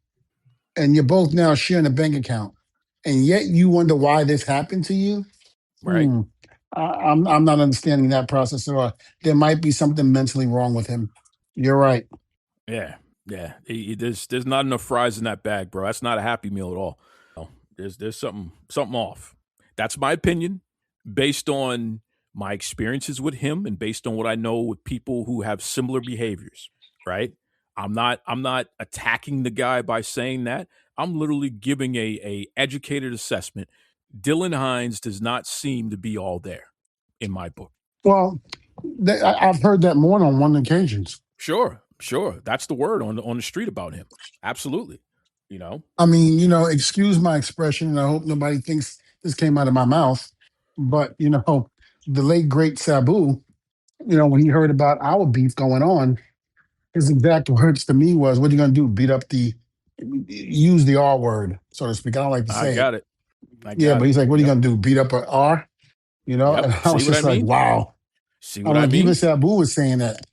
[SPEAKER 3] and you're both now sharing a bank account, and yet you wonder why this happened to you.
[SPEAKER 2] Right?
[SPEAKER 3] Hmm. I'm not understanding that process at all. There might be something mentally wrong with him. You're right.
[SPEAKER 2] Yeah, yeah. There's not enough fries in that bag, bro. That's not a happy meal at all. No, there's something off. That's my opinion, based on my experiences with him and based on what I know with people who have similar behaviors. Right? I'm not attacking the guy by saying that. I'm literally giving a educated assessment. Dylan Hines does not seem to be all there in my book.
[SPEAKER 3] Well, I've heard that more on one occasions.
[SPEAKER 2] Sure, sure. That's the word on the street about him. Absolutely. You know.
[SPEAKER 3] I mean, excuse my expression, and I hope nobody thinks this came out of my mouth, but the late great Sabu, when he heard about our beef going on, his exact words to me was, "What are you going to do? Beat up use the R word, so to speak." I don't like to
[SPEAKER 2] I
[SPEAKER 3] say it.
[SPEAKER 2] got it. I
[SPEAKER 3] Yeah,
[SPEAKER 2] got
[SPEAKER 3] but
[SPEAKER 2] it.
[SPEAKER 3] he's like, "What are you
[SPEAKER 2] Yep.
[SPEAKER 3] going to do? Beat up a R?"
[SPEAKER 2] Yep.
[SPEAKER 3] And I
[SPEAKER 2] See
[SPEAKER 3] was
[SPEAKER 2] what I
[SPEAKER 3] just like,
[SPEAKER 2] mean?
[SPEAKER 3] "Wow."
[SPEAKER 2] See
[SPEAKER 3] I'm
[SPEAKER 2] what I
[SPEAKER 3] like, even
[SPEAKER 2] mean?
[SPEAKER 3] Sabu was saying that.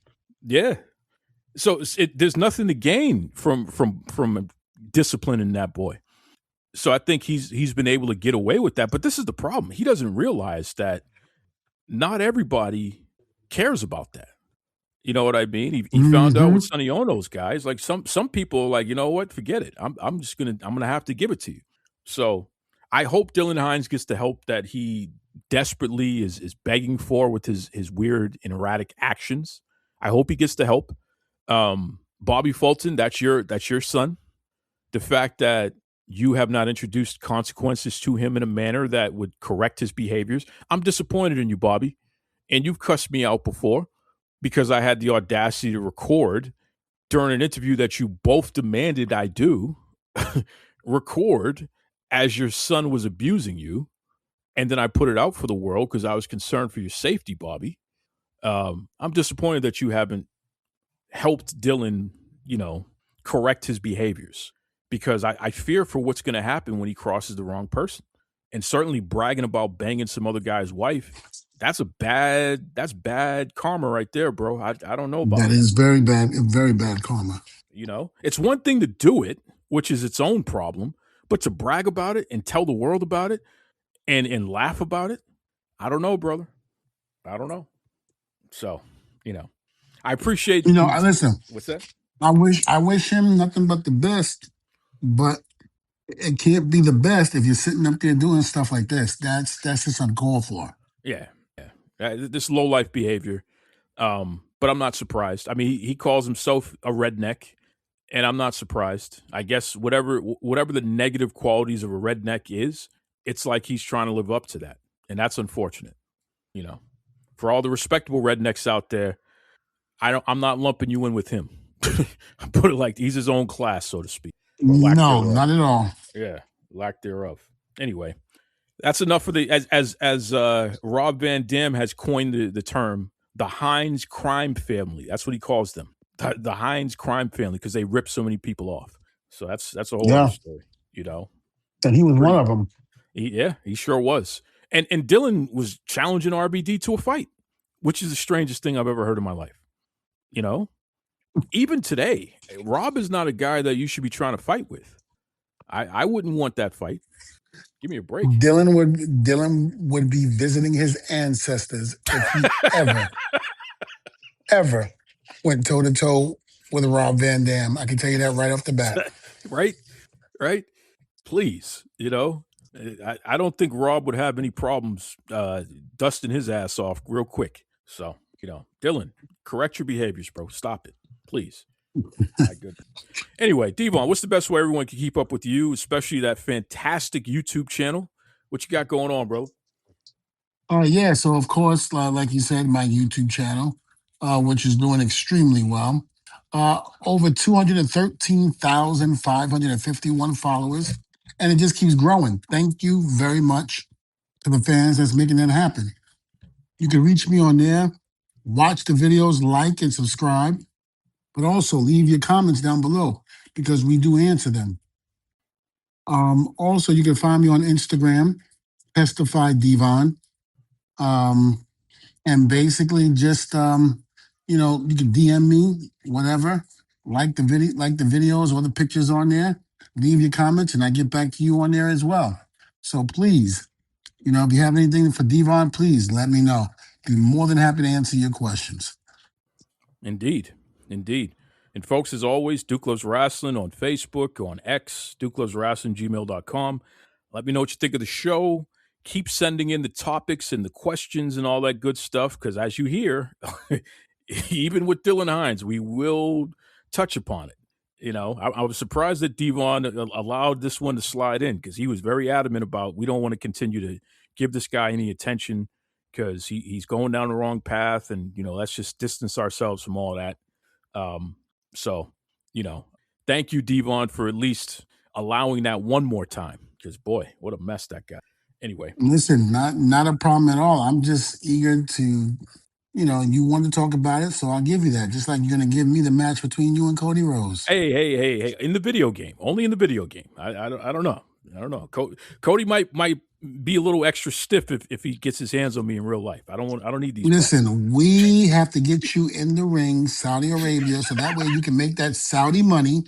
[SPEAKER 2] Yeah. So there's nothing to gain from disciplining that boy. So I think he's been able to get away with that. But this is the problem. He doesn't realize that not everybody cares about that. You know what I mean? He found out
[SPEAKER 3] Hmm.
[SPEAKER 2] with Sonny Ono's guys. Like some people are like, you know what? Forget it. I'm gonna have to give it to you. So I hope Dylan Hines gets the help that he desperately is begging for with his weird and erratic actions. I hope he gets the help. Bobby Fulton, that's your son. The fact that you have not introduced consequences to him in a manner that would correct his behaviors. I'm disappointed in you, Bobby. And you've cussed me out before because I had the audacity to record during an interview that you both demanded I do, record as your son was abusing you. And then I put it out for the world because I was concerned for your safety, Bobby. I'm disappointed that you haven't helped Dylan, correct his behaviors because I fear for what's going to happen when he crosses the wrong person. And certainly bragging about banging some other guy's wife, that's bad karma right there, bro. I don't know about
[SPEAKER 3] That
[SPEAKER 2] that.
[SPEAKER 3] is very bad karma.
[SPEAKER 2] It's one thing to do it, which is its own problem, but to brag about it and tell the world about it and laugh about it, I don't know, brother. I don't know. So, I appreciate you.
[SPEAKER 3] I listen.
[SPEAKER 2] What's that?
[SPEAKER 3] I wish him nothing but the best, but it can't be the best if you're sitting up there doing stuff like this. That's just uncalled for.
[SPEAKER 2] Yeah, yeah. This low life behavior. But I'm not surprised. I mean, he calls himself a redneck, and I'm not surprised. I guess whatever the negative qualities of a redneck is, it's like he's trying to live up to that, and that's unfortunate. You know, for all the respectable rednecks out there, I'm not lumping you in with him. I put it like he's his own class, so to speak, or lack
[SPEAKER 3] No,
[SPEAKER 2] thereof.
[SPEAKER 3] not at all.
[SPEAKER 2] Yeah, lack thereof. Anyway, that's enough for the as Rob Van Dam has coined the term, the Hines crime family. That's what he calls them, the Hines crime family, because they rip so many people off. So that's a whole other
[SPEAKER 3] Yeah,
[SPEAKER 2] story. You know,
[SPEAKER 3] and he was one
[SPEAKER 2] pretty.
[SPEAKER 3] of them.
[SPEAKER 2] He sure was. And Dylan was challenging RBD to a fight, which is the strangest thing I've ever heard in my life. You know, even today, Rob is not a guy that you should be trying to fight with. I wouldn't want that fight. Give me a break.
[SPEAKER 3] Dylan would be visiting his ancestors if he ever went toe to toe with Rob Van Dam. I can tell you that right off the bat.
[SPEAKER 2] Right? Right? Please, I don't think Rob would have any problems dusting his ass off real quick. So, Dylan, correct your behaviors, bro. Stop it, please. My goodness. Anyway, Devon, what's the best way everyone can keep up with you, especially that fantastic YouTube channel? What you got going on, bro?
[SPEAKER 3] Yeah, so of course, like you said, my YouTube channel, which is doing extremely well. Over 213,551 followers, and it just keeps growing. Thank you very much to the fans that's making that happen. You can reach me on there, watch the videos, like and subscribe, but also leave your comments down below because we do answer them.
[SPEAKER 4] Also, you can find me on Instagram, Testify Devon. And basically just you know, you can DM me, whatever. Like the videos or the pictures on there. Leave your comments, and I get back to you on there as well. So please, you know, if you have anything for Devon, please let me know. Be more than happy to answer your questions.
[SPEAKER 2] Indeed. And folks, as always, Duke Loves Wrestling on Facebook, on X, DukeLovesWrestling@gmail.com. Let me know what you think of the show. Keep sending in the topics and the questions and all that good stuff, because as you hear, even with Dylan Hines, we will touch upon it. You know, I was surprised that Devon allowed this one to slide in, because he was very adamant about, we don't want to continue to give this guy any attention because he's going down the wrong path, and, you know, let's just distance ourselves from all that. So, you know, thank you, Devon, for at least allowing that one more time, because boy, what a mess that guy. Anyway,
[SPEAKER 4] Listen, not a problem at all. I'm just eager to, you know, you want to talk about it, so I'll give you that. Just like you're going to give me the match between you and Cody Rhodes.
[SPEAKER 2] hey, in the video game, only in the video game. I don't know. Cody might be a little extra stiff if he gets his hands on me in real life. I don't need these.
[SPEAKER 4] Listen, we have to get you in the ring, Saudi Arabia, so that way you can make that Saudi money,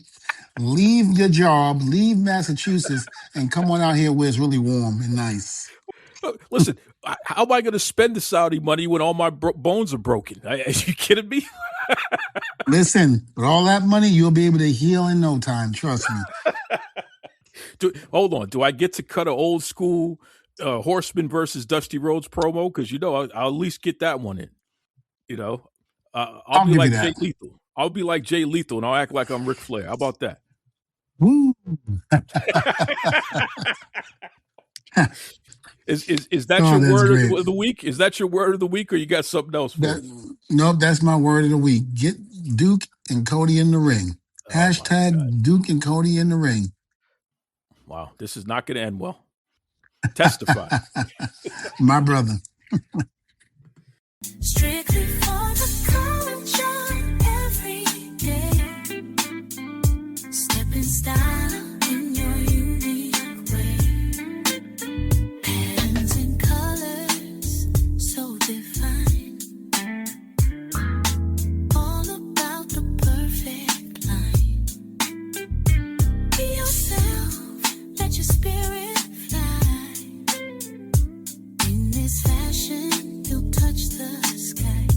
[SPEAKER 4] leave your job, leave Massachusetts, and come on out here where it's really warm and nice.
[SPEAKER 2] Listen, how am I going to spend the Saudi money when all my bones are broken? Are you kidding me?
[SPEAKER 4] Listen, with all that money, you'll be able to heal in no time. Trust me.
[SPEAKER 2] Hold on. Do I get to cut an old school Horseman versus Dusty Rhodes promo? Because, you know, I'll at least get that one in. You know, I'll be like Jay Lethal. I'll be like Jay Lethal, and I'll act like I'm Ric Flair. How about that?
[SPEAKER 4] Woo.
[SPEAKER 2] Is that your word of the week? Is that your word of the week, or you got something else?
[SPEAKER 4] Nope, that's my word of the week. Get Duke and Cody in the ring. Hashtag Duke and Cody in the ring.
[SPEAKER 2] Wow, this is not going to end well. Testify.
[SPEAKER 4] My brother.
[SPEAKER 1] Strictly for the culture every day. Step in style in your unique way. Patterns and colors so defined. All about the perfect line. Be yourself, let your spirit fly. In this fashion, you'll touch the sky.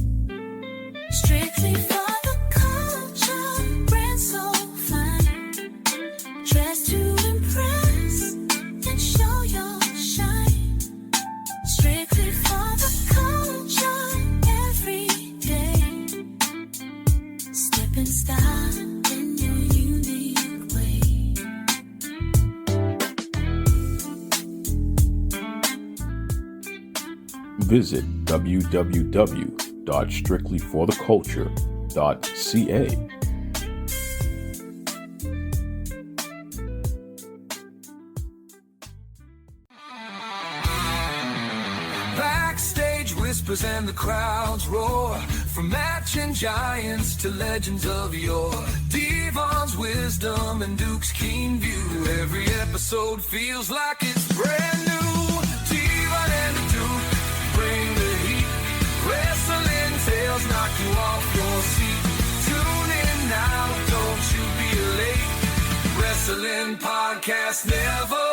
[SPEAKER 1] Strictly for the culture, brand so fine. Dress to impress and show your shine. Strictly for the culture every day. Step in style in your unique way.
[SPEAKER 2] Visit www.strictlyfortheculture.ca.
[SPEAKER 1] Backstage whispers and the crowds roar. From matching giants to legends of yore. Devon's wisdom and Duke's keen view. Every episode feels like it's brand new. Devon and the Duke bring the heat. Wrestling tales knock you off your seat. Tune in now, don't you be late. Wrestling podcast never